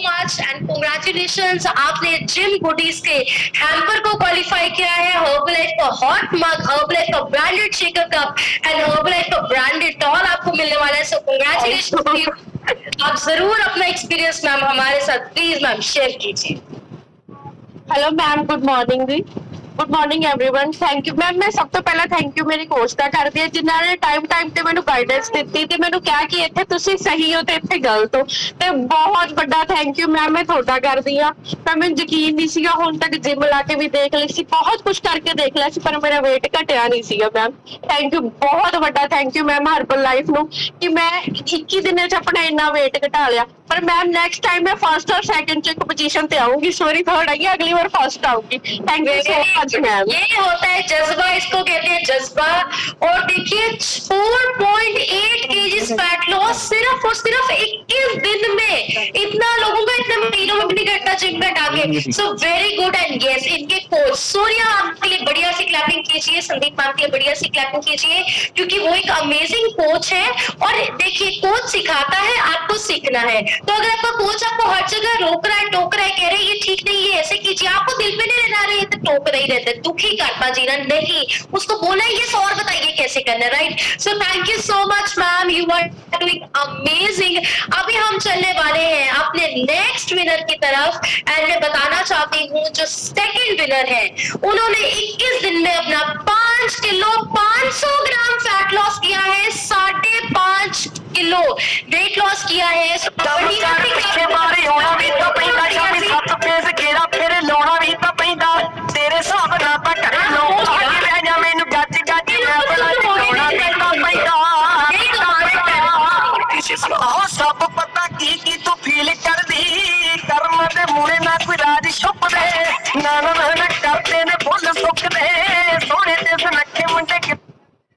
[SPEAKER 1] much and congratulations. आपने जिम गुडीज के हैम्पर को क्वालिफाई किया है। हर्बलाइफ का हॉट मग, हर्बलाइफ का branded shaker cup and Herbalife का ब्रांडेड टॉल आपको मिलने वाला है। So congratulations. आप जरूर अपना एक्सपीरियंस मैम हमारे साथ प्लीज मैम शेयर कीजिए।
[SPEAKER 3] Hello ma'am, good morning ji. Good morning everyone. Thank you ma'am. मैं सब तो पहला थैंक यू मेरी कोच ਦਾ ਕਰਦੀ ਹਾਂ, ਜਿਨ੍ਹਾਂ ਨੇ ਟਾਈਮ ਤੇ ਮੈਨੂੰ ਗਾਈਡੈਂਸ ਦਿੱਤੀ ਤੇ ਮੈਨੂੰ ਕਿਹਾ ਕਿ ਇੱਥੇ ਤੁਸੀਂ ਸਹੀ ਹੋ ਤੇ ਇੱਥੇ ਗਲਤ ਹੋ, ਤੇ ਬਹੁਤ ਵੱਡਾ ਥੈਂਕ ਯੂ ਮੈਮ ਮੈਂ ਤੁਹਾਡਾ ਕਰਦੀ ਹਾਂ। ਮੈਂ ਮੈਨੂੰ ਯਕੀਨ ਨਹੀਂ ਸੀਗਾ, ਹੁਣ ਤੱਕ ਜਿਮ ਲਾ ਕੇ ਵੀ ਦੇਖ ਲਈ ਸੀ, ਬਹੁਤ ਕੁਝ ਕਰਕੇ ਦੇਖ ਲਿਆ ਸੀ, ਪਰ ਮੇਰਾ weight ਘਟਿਆ ਨਹੀਂ ਸੀਗਾ ਮੈਮ। ਥੈਂਕ ਯੂ, ਬਹੁਤ ਵੱਡਾ thank you ma'am herbal life ਨੂੰ ਕਿ ਮੈਂ 21 ਦਿਨਾਂ 'ਚ ਆਪਣਾ ਇੰਨਾ weight ਘਟਾ ਲਿਆ। पर मैम नेक्स्ट टाइम मैं फर्स्ट और सेकंड च एक पोजीशन पे आऊंगी। सॉरी थर्ड आई, अगली बार फर्स्ट आऊंगी। Thank you so much. Much ma'am.
[SPEAKER 1] ये होता है जज्बा, इसको कहते हैं जज्बा। और देखिए 4.8 केजीज फैट लॉस सिर्फ और सिर्फ 21 दिन में। इतना लोगों का इतने महीनों में भी नहीं करता जिम में डाके। So very good. And yes, इनके कोच सूर्या आपके लिए बढ़िया सी क्लैपिंग कीजिए, संदीप मैम के लिए बढ़िया सी क्लैपिंग कीजिए, क्योंकि वो एक अमेजिंग कोच है। और देखिए कोच सिखाता है, आपको सीखना है। तो अगर आपका कोच आपको हर जगह रोक रहा है, टोक रहा है, कह रहे हैं ये ठीक नहीं है, ऐसे कीजिए, आपको दिल पे नहीं लेना रहे, तो टोक रही रहते, दुखी करता जीना नहीं, उसको बोला ये और बताइए कैसे करना है, right. So thank you so much ma'am, you are doing amazing. अभी हम चलने वाले हैं अपने नेक्स्ट विनर की तरफ। एंड मैं बताना चाहती हूँ जो सेकंड विनर है, उन्होंने 21 दिन में अपना 5 किलो 500 ग्राम फैट लॉस किया है, 5.5 किलो वेट लॉस किया है।
[SPEAKER 2] पिछे मारे होना भी तो पैंदा, शामी 7 पेज घेरा फिर लाउणा भी तो पैंदा, तेरे हिसाब नाल तां करे लो आगे रह जा मैनू गज गज मैं बला लाउणा भी तो पैंदा। आओ सब पता की तू फील कर दी, कर्म दे मूले ना कोई राज छुप दे, ना ना ना करते ने फुल सुख दे, सोने ते सुनखे मुंडे।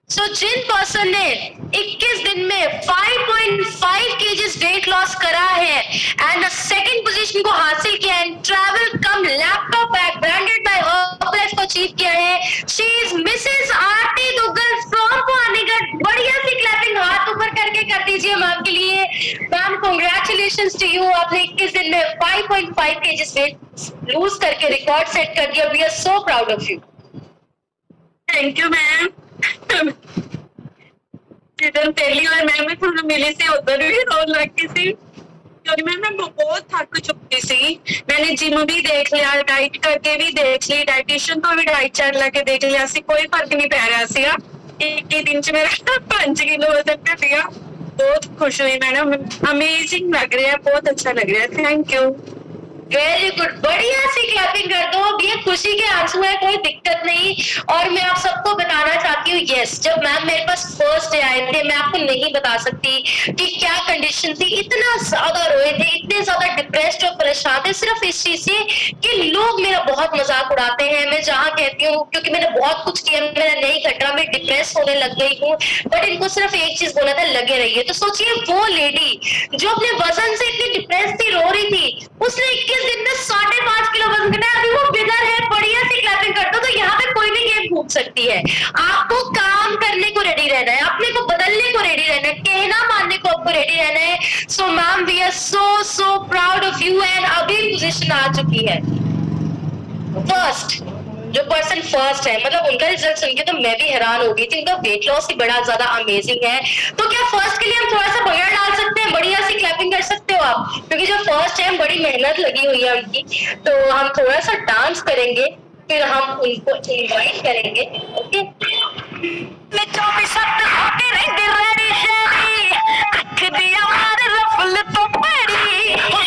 [SPEAKER 1] सो जिन पर्सन ने 21 दिन में 5.5 केजीज वेट लॉस करा है एंड सेकंड पोजीशन को हासिल किया and travel cum laptop bag branded by Herbalife को अचीव किया है, she is Mrs Aarti Duggal from Panigarh. बढ़िया सी क्लैपिंग हाथ ऊपर करके कर दीजिए मैम के लिए। मैम कांग्रेचुलेशंस टू यू, आपने 21 दिन में 5.5 केजीज वेट लूज करके रिकॉर्ड सेट कर दिया। We are so proud of you.
[SPEAKER 3] Thank you ma'am. जिधर पहली बार मैम मैं मिली थी उधर भी रोन लग गई थी, क्योंकि मैं बहुत थक चुकी थी। मैंने जिम भी देख लिया, डाइट करके भी देख ली, डाइटिशियन तो भी डाइट चार्ट लगे देख लिया सी, कोई फर्क नहीं पै रहा सी। एक ही दिन च मेरा 5 किलो वजन घट गया। बहुत खुश हुई मैडम, अमेजिंग लग रहा है, बहुत अच्छा लग रहा है। Thank you.
[SPEAKER 1] वेरी गुड, बढ़िया सी क्लैपिंग कर दो। अब ये खुशी के आंसू है, कोई दिक्कत नहीं। और मैं आप सबको बताना चाहती हूँ, यस जब मैम मेरे पास फर्स्ट डे आए थे, मैं आपको नहीं बता सकती कि क्या कंडीशन थी। इतना ज्यादा रोए थे, इतने ज्यादा डिप्रेस्ड और परेशान थे, सिर्फ इस चीज से कि लोग मेरा बहुत मजाक उड़ाते हैं। मैं जहाँ कहती हूँ क्योंकि मैंने बहुत कुछ किया, मेरा नहीं घट रहा, मैं डिप्रेस होने लग गई हूँ, बट इनको सिर्फ एक चीज बोला था, लगे रहिए। तो सोचिए वो लेडी जो अपने वजन से इतनी डिप्रेस थी, रो रही थी, उसने 21 दिन में 5.5 किलो वजन घटाया, अभी वो विनर है। बढ़िया सी क्लैपिंग कर दो। तो यहाँ पे कोई भी गेम भूल सकती है। आपको काम करने को रेडी रहना है, अपने को बदलने को रेडी रहना है, कहना मानने को आपको रेडी रहना है। So ma'am we are so proud of you. And अभी पोजीशन आ चुकी है फर्स्ट, जो पर्सन फर्स्ट है, मतलब उनका रिजल्ट सुन के तो मैं भी हैरान हो गई थी। उनका वेट लॉस ही बड़ा ज्यादा अमेजिंग है। तो क्या फर्स्ट के लिए हम थोड़ा सा बगैर डाल सकते हैं? बढ़िया सी क्लैपिंग कर सकते हो आप, क्योंकि जो फर्स्ट है बड़ी मेहनत लगी हुई है उनकी। तो हम थोड़ा सा डांस करेंगे, फिर हम उनको इनवाइट करेंगे। ओके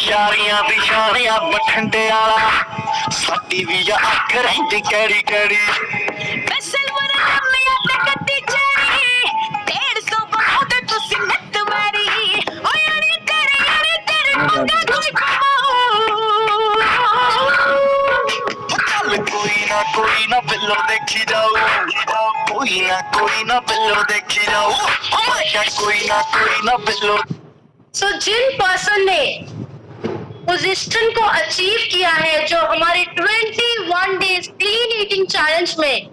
[SPEAKER 2] यारियां बिशारियां बठंडे आला साडी भी अख रहिंदी कैड़ी कैड़ी सिल्वर लम्मिया ते कद्दी चेरी 150 बहुते तुसी नत मारी ओ यारी तेरे मंगा कोई कोई ना बिल्लो देखी जाओ, कोई ना बिल्लो देखी जाओ, कोई ना बिल्लो।
[SPEAKER 1] सो जिन पर्सन ने पोजीशन को अचीव किया है, जो हमारे 21 डेज क्लीन ईटिंग चैलेंज में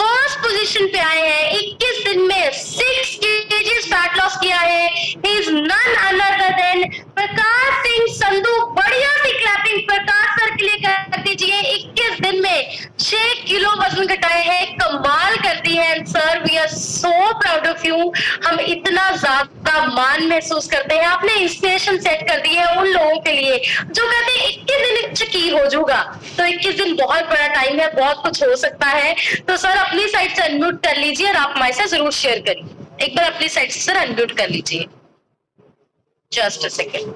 [SPEAKER 1] फर्स्ट पोजीशन पे आए हैं, 21 दिन में 6 केजीज फैट लॉस किया है, he is none other than Prakash Singh Sandhu. बढ़िया सी क्लैपिंग प्रकाश सर के लिए कर दीजिए। 21 दिन में 6 किलो वजन घटाए हैं, कमाल करती है sir. We are so proud of you. हम इतना ज्यादा मान महसूस करते हैं, आपने इंस्पिरेशन सेट कर दी है उन लोगों के लिए जो कहते हैं 21 दिन की हो जाऊंगा। तो 21 दिन बहुत बड़ा टाइम है, बहुत कुछ हो सकता है। तो सर अपनी साइड से अनम्यूट कर लीजिए और आप हमारे साथ जरूर शेयर करिए। एक बार अपनी साइड से सर अनम्यूट कर लीजिए, जस्ट अ सेकेंड।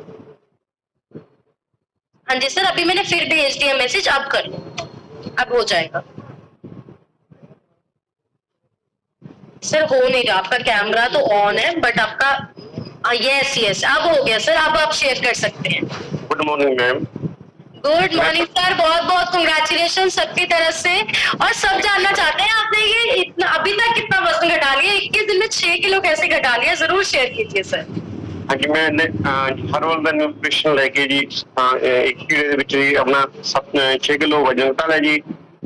[SPEAKER 1] हाँ जी सर, अभी मैंने फिर भेज दिया मैसेज, अब कर लो, अब हो जाएगा। सर हो नहीं रहा, आपका कैमरा तो ऑन है बट आपका यस अब हो गया सर, अब आप शेयर कर सकते हैं।
[SPEAKER 4] Good morning ma'am.
[SPEAKER 1] Good morning sir, बहुत बहुत कंग्रेचुलेशन सबकी तरफ से। और सब जानना चाहते हैं आपने ये इतना अभी तक कितना वजन घटा लिया, 21 दिन में 6 किलो कैसे घटा लिया, जरूर शेयर कीजिए सर।
[SPEAKER 4] हाँ जी, मैं हर्बल ਦਾ ਨਿਊਟ੍ਰੀਸ਼ਨ ਲੈ ਕੇ ਜੀ 21 ਦੇ ਵਿੱਚ ਜੀ ਆਪਣਾ 6 किलो वजन घटा लिया जी।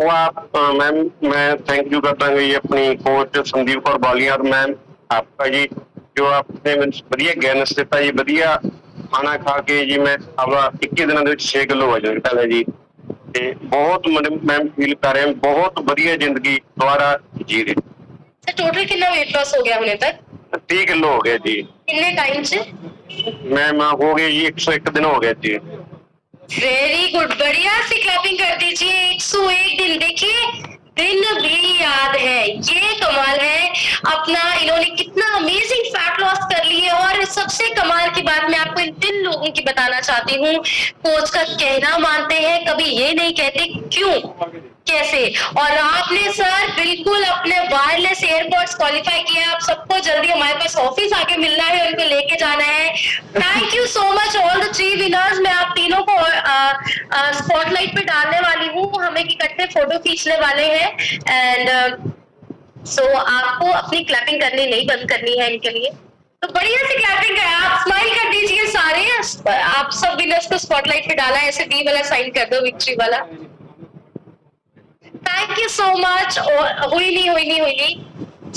[SPEAKER 4] वो आप मैम मैं थैंक यू करता हूँ जी अपनी कोच संदीप कौर बालिया और मैम आपका जी, जो आपने ਵਧੀਆ ਗੈਨਸ ਦਿੱਤਾ ਜੀ। ਵਧੀਆ ਖਾਣਾ ਖਾ ਕੇ ਜੀ ਮੈਂ ਆਪਣਾ 21 ਦਿਨਾਂ ਦੇ ਵਿੱਚ 6 किलो वजन घटा लिया जी। ਤੇ ਬਹੁਤ ਮੈਮ ਫੀਲ ਕਰ ਰਿਹਾ, ਬਹੁਤ ਵਧੀਆ ਜ਼ਿੰਦਗੀ ਦੁਬਾਰਾ ਜੀ ਰਹੇ।
[SPEAKER 1] सर टोटल कितना वेट लॉस हो गया होने तक?
[SPEAKER 4] 30 किलो हो गया जी।
[SPEAKER 1] कितने टाइम से?
[SPEAKER 4] मैम हो गए जी 101 दिन हो गया जी।
[SPEAKER 1] वेरी गुड, बढ़िया सी क्लैपिंग कर दीजिए। 101 दिन, देखिए दिन भी याद है, ये कमाल है। अपना इन्होंने कितना अमेजिंग फैट लॉस कर लिए। और सबसे कमाल की बात मैं आपको इन 3 लोगों की बताना चाहती हूँ। कोच का कहना मानते हैं, कभी ये नहीं कहते क्यों कैसे। और आपने सर बिल्कुल अपने वायरलेस एयरपोर्ट्स क्वालिफाई किया। आप सबको जल्दी हमारे पास ऑफिस आके मिलना है, उनको लेके जाना है। Thank you so much all the 3 winners. मैं आप तीनों को स्पॉटलाइट पे डालने वाली हूँ, हम एक इकट्ठे फोटो खींचने वाले हैं। एंड सो आपको अपनी क्लैपिंग करनी नहीं बंद करनी है इनके लिए। तो बढ़िया सी क्लैपिंग है, आप स्माइल कर दीजिए सारे। आप सब विनर्स को स्पॉटलाइट पे डाला है, ऐसे डी वाला साइन कर दो, विक्ट्री वाला। Thank you so much. हुई नहीं।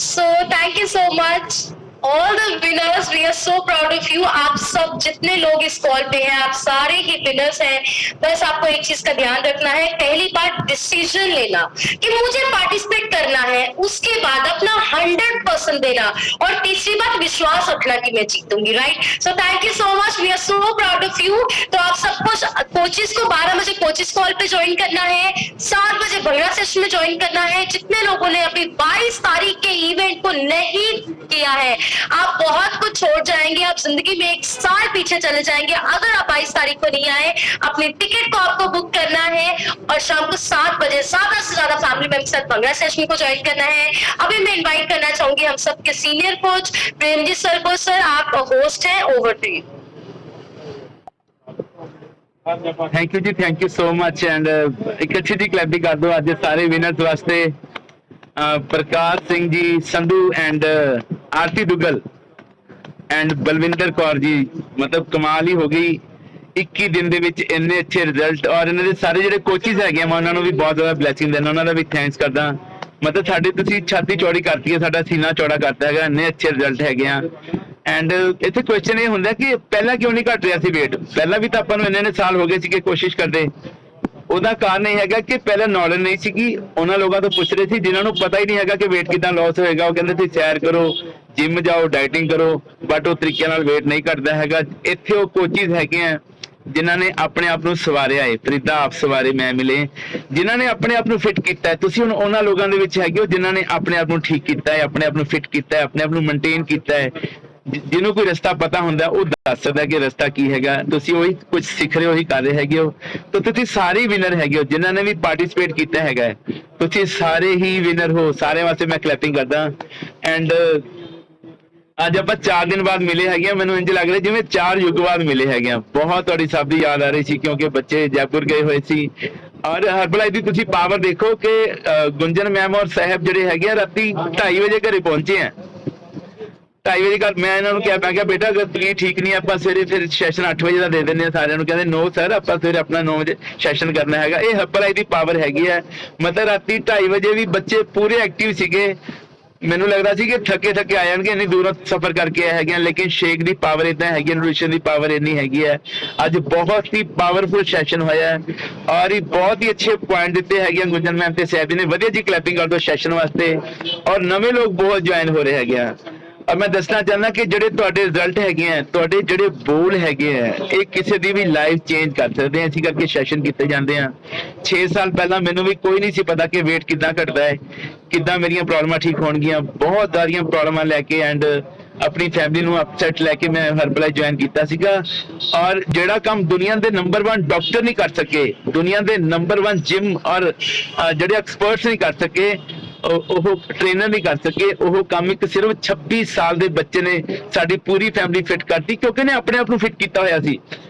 [SPEAKER 1] So thank you so much all the winners, we are so proud of you. आप सब जितने लोग इस कॉल पे हैं, आप सारे ही विनर्स हैं। बस आपको एक चीज का ध्यान रखना है, पहली बात डिसीजन लेना कि मुझे पार्टिसिपेट करना है, उसके बाद अपना 100% देना, और तीसरी बात विश्वास रखना कि मैं जीतूंगी, right. So thank you so much, we are so proud of you. तो आप सबको कोचिस को 12 बजे कोचिस कॉल पे ज्वाइन करना है, 7 बजे भंगड़ा सेशन में ज्वाइन करना है। जितने लोगों ने अभी 22 तारीख के इवेंट को नहीं किया है, आप बहुत कुछ छोड़ जाएंगे, आप जिंदगी में 1 साल पीछे चले जाएंगे अगर आप 22 तारीख को नहीं आए। अपनी टिकट को आपको बुक करना है और शाम को 7 बजे ज्यादा से ज्यादा फैमिली मेंबर के साथ भंगड़ा सेशन को ज्वाइन करना है। अभी मैं इनवाइट करना चाहूंगी हम सबके सीनियर कोच प्रेमजीत सर को। सर आप होस्ट हैं, over to you.
[SPEAKER 5] Thank you ji, thank you so much. And एक अच्छी जी क्लैपिंग कर दो आज सारे विनर्स वास्ते। प्रकाश सिंह जी, संधू एंड आरती दुग्गल एंड बलविंदर कौर जी, मतलब कमाल ही हो गई। 21 दिन ਦੇ ਵਿੱਚ ਇੰਨੇ ਅੱਛੇ ਰਿਜ਼ਲਟ। ਔਰ ਇਹਨਾਂ ਦੇ ਸਾਰੇ ਜਿਹੜੇ ਕੋਚਿਸ ਹੈਗੇ ਮੈਂ ਉਹਨਾਂ ਨੂੰ ਵੀ ਬਹੁਤ ਜ਼ਿਆਦਾ ਬਲੇਸਿੰਗ ਦੇਣਾ, ਉਹਨਾਂ ਦਾ ਵੀ ਥੈਂਕਸ ਕਰਦਾ। ਮਤਲਬ ਸਾਡੇ ਤੁਸੀਂ ਛਾਤੀ ਚੌੜੀ ਕਰਤੀ ਹੈ, ਸਾਡਾ ਸੀਨਾ ਚੌੜਾ ਕਰਤਾ ਹੈਗਾ, ਇੰਨੇ ਅੱਛੇ ਰਿਜ਼ਲਟ ਹੈਗੇ ਆ। ਐਂਡ ਇੱਥੇ ਕੁਐਸਚਨ ਇਹ ਹੁੰਦਾ ਕਿ ਪਹਿਲਾਂ ਕਿਉਂ ਨਹੀਂ ਘਟ ਰਿਹਾ ਸੀ weight। ਪਹਿਲਾਂ ਵੀ ਤਾਂ ਆਪਾਂ ਨੂੰ ਇੰਨੇ ਸਾਲ ਹੋ ਗਏ ਸੀ ਕਿ ਕੋਸ਼ਿਸ਼ ਕਰਦੇ। ਉਹਦਾ ਕਾਰਨ ਇਹ ਹੈਗਾ ਕਿ ਪਹਿਲਾਂ ਨੌਲੇਜ ਨਹੀਂ ਸੀਗੀ, ਉਹਨਾਂ ਲੋਕਾਂ ਤੋਂ ਪੁੱਛ ਰਹੇ ਸੀ ਜਿਨ੍ਹਾਂ ਨੂੰ ਪਤਾ ਹੀ ਨਹੀਂ ਹੈਗਾ ਕਿ weight ਕਿੱਦਾਂ ਲਾਸ ਹੋਏਗਾ। ਉਹ ਕਹਿੰਦੇ ਸੀ ਸੈਰ ਕਰੋ, ਜਿਮ ਜਾਓ, ਡਾਈਟਿੰਗ ਕਰੋ, ਬਟ ਉਹ ਤਰੀਕੇ ਨਾਲ weight ਨਹੀਂ ਘਟਦਾ ਹੈਗਾ। ਇੱਥੇ ਉਹ ਕੋਚਿਸ ਹੈਗੇ ਆ ਜਿਨ੍ਹਾਂ ਨੇ ਆਪਣੇ ਆਪ ਨੂੰ ਸਵਾਰਿਆ ਹੈ। ਫਰੀਦਾ ਆਪ ਸਵਾਰੇ ਮੈਂ ਮਿਲੇ, ਜਿਨ੍ਹਾਂ ਨੇ ਆਪਣੇ ਆਪ ਨੂੰ ਫਿੱਟ ਕੀਤਾ ਹੈ। ਤੁਸੀਂ ਹੁਣ ਉਹਨਾਂ ਲੋਕਾਂ ਦੇ ਵਿੱਚ ਹੈਗੇ ਹੋ ਜਿਨ੍ਹਾਂ ਨੇ ਆਪਣੇ ਆਪ ਨੂੰ ਠੀਕ ਕੀਤਾ ਹੈ, ਆਪਣੇ ਆਪ ਨੂੰ ਫਿੱਟ ਕੀਤਾ ਹੈ, ਆਪਣੇ ਆਪ ਨੂੰ ਮੇਨਟੇਨ ਕੀਤਾ ਹੈ। ਜਿਹਨੂੰ ਕੋਈ ਰਸਤਾ ਪਤਾ ਹੁੰਦਾ ਉਹ ਦੱਸ ਸਕਦਾ ਕਿ ਰਸਤਾ ਕੀ ਹੈਗਾ। ਤੁਸੀਂ ਉਹੀ ਕੁਝ ਸਿੱਖ ਰਹੇ ਹੋ, ਉਹੀ ਕਰ ਰਹੇ ਹੈਗੇ ਹੋ। ਤਾਂ ਤੁਸੀਂ ਸਾਰੇ ਵਿਨਰ ਹੈਗੇ ਹੋ ਜਿਨ੍ਹਾਂ ਨੇ ਵੀ ਪਾਰਟਿਸਿਪੇਟ ਕੀਤਾ ਹੈਗਾ। ਤੁਸੀਂ ਸਾਰੇ ਹੀ ਵਿਨਰ ਹੋ, ਸਾਰਿਆਂ ਵਾਸਤੇ ਮੈਂ ਕਲੈਪਿੰਗ ਕਰਦਾ। ਐਂਡ ਅੱਜ ਆਪਾਂ 4 ਦਿਨ ਬਾਅਦ ਮਿਲੇ ਹੈਗੇ। ਮੈਨੂੰ ਇੰਜ ਲੱਗ ਰਿਹਾ ਜਿਵੇਂ 4 ਯੁੱਗ ਬਾਅਦ ਮਿਲੇ ਹੈਗੇ। ਬਹੁਤ ਤੁਹਾਡੀ ਸਭ ਦੀ ਯਾਦ ਆ ਰਹੀ ਸੀ ਕਿਉਂਕਿ ਬੱਚੇ ਜੈਪੁਰ ਗਏ ਹੋਏ ਸੀ। ਔਰ ਹਰਬਲਾਈ ਦੀ ਤੁਸੀਂ ਪਾਵਰ ਦੇਖੋ ਕਿ ਗੁੰਜਨ ਮੈਮ ਔਰ ਸਾਹਿਬ ਜਿਹੜੇ ਹੈਗੇ ਰਾਤੀ 2:30 ਵਜੇ ਘਰੇ ਪਹੁੰਚੇ ਆ। 2:30 ਵਜੇ ਘਰ ਮੈਂ ਇਹਨਾਂ ਨੂੰ ਕਿਹਾ, ਮੈਂ ਕਿਹਾ ਬੇਟਾ ਅਗਰ ਤੁਸੀਂ ਠੀਕ ਨਹੀਂ ਆਪਾਂ ਸਵੇਰੇ ਫਿਰ ਸੈਸ਼ਨ 8 ਵਜੇ ਦਾ ਦੇ ਦਿੰਦੇ ਆ ਸਾਰਿਆਂ ਨੂੰ। ਕਹਿੰਦੇ ਨੋ ਸਰ, ਆਪਾਂ ਸਵੇਰੇ ਆਪਣਾ 9 ਵਜੇ ਸੈਸ਼ਨ ਕਰਨਾ ਹੈਗਾ। ਇਹ ਹਰਬਲਾਈ ਦੀ ਪਾਵਰ ਹੈਗੀ ਹੈ। ਮਤਲਬ ਰਾਤੀ 2:30 ਵਜੇ ਵੀ ਬੱਚੇ ਪੂਰੇ ਐਕਟਿਵ ਸੀਗੇ। ਮੈਨੂੰ ਲੱਗਦਾ ਸੀ ਕਿ ਥੱਕੇ ਆਏ ਜਾਣਗੇ, ਇੰਨੀ ਦੂਰੋਂ ਸਫ਼ਰ ਕਰਕੇ ਆਏ ਹੈਗੇ, ਲੇਕਿਨ ਸ਼ੇਕ ਦੀ ਪਾਵਰ ਇਦਾਂ ਹੈਗੀ, ਨਿਊਟ੍ਰੀਸ਼ਨ ਦੀ ਪਾਵਰ ਇੰਨੀ ਹੈਗੀ ਹੈ। ਅੱਜ ਬਹੁਤ ਹੀ ਪਾਵਰਫੁਲ ਸੈਸ਼ਨ ਹੋਇਆ ਔਰ ਇਹ ਬਹੁਤ ਹੀ ਅੱਛੇ ਪੁਆਇੰਟ ਦਿੱਤੇ ਹੈਗੇ ਗੁੰਜਨ ਮੈਮ ਤੇ ਸਾਹਿਬ ਜੀ ਨੇ। ਵਧੀਆ ਜੀ ਕਲੈਪਿੰਗ ਕਰ ਦਿਓ ਸੈਸ਼ਨ ਵਾਸਤੇ। ਔਰ ਨਵੇਂ ਲੋਕ ਬਹੁਤ ਜੁਆਇਨ ਹੋ ਰਹੇ ਹੈਗੇ ਆ। ਔਰ ਮੈਂ ਦੱਸਣਾ ਚਾਹੁੰਦਾ ਕਿ ਜਿਹੜੇ ਤੁਹਾਡੇ ਰਿਜ਼ਲਟ ਹੈਗੇ ਆ, ਤੁਹਾਡੇ ਜਿਹੜੇ ਬੋਲ ਹੈਗੇ ਆ, ਇਹ ਕਿਸੇ ਦੀ ਵੀ ਲਾਈਫ ਚੇਂਜ ਕਰ ਸਕਦੇ ਆ। ਇਸੇ ਕਰਕੇ ਸੈਸ਼ਨ ਕੀਤੇ ਜਾਂਦੇ ਆ। 6 ਸਾਲ ਪਹਿਲਾਂ ਮੈਨੂੰ ਵੀ ਕੋਈ ਨਹੀਂ ਸੀ ਪਤਾ ਕਿ weight ਕਿੱਦਾਂ ਘਟਦਾ ਹੈ, ਕਿੱਦਾਂ ਮੇਰੀਆਂ ਪ੍ਰੋਬਲਮਾਂ ਠੀਕ ਹੋਣਗੀਆਂ। ਬਹੁਤ ਸਾਰੀਆਂ ਪ੍ਰੋਬਲਮਾਂ ਲੈ ਕੇ ਐਂਡ ਆਪਣੀ ਫੈਮਿਲੀ ਨੂੰ ਅਪਸੈਟ ਲੈ ਕੇ ਮੈਂ ਹਰਬਲਾਈ ਜੁਆਇਨ ਕੀਤਾ ਸੀਗਾ। ਔਰ ਜਿਹੜਾ ਕੰਮ ਦੁਨੀਆ ਦੇ ਨੰਬਰ 1 ਡਾਕਟਰ ਨਹੀਂ ਕਰ ਸਕੇ, ਦੁਨੀਆ ਦੇ ਨੰਬਰ 1 ਜਿਮ ਔਰ ਜਿਹੜੇ ਐਕਸਪਰਟਸ ਨਹੀਂ ਕਰ ਸਕੇ, ਉਹ ਟ੍ਰੇਨਰ ਨਹੀਂ ਕਰ ਸਕੇ, ਉਹ ਕੰਮ ਇੱਕ ਸਿਰਫ 26 ਸਾਲ ਦੇ ਬੱਚੇ ਨੇ ਸਾਡੀ ਪੂਰੀ ਫੈਮਿਲੀ ਫਿੱਟ ਕਰਤੀ ਕਿਉਂਕਿ ਨੇ ਆਪਣੇ ਆਪ ਨੂੰ ਫਿੱਟ ਕੀਤਾ ਹੋਇਆ ਸੀ।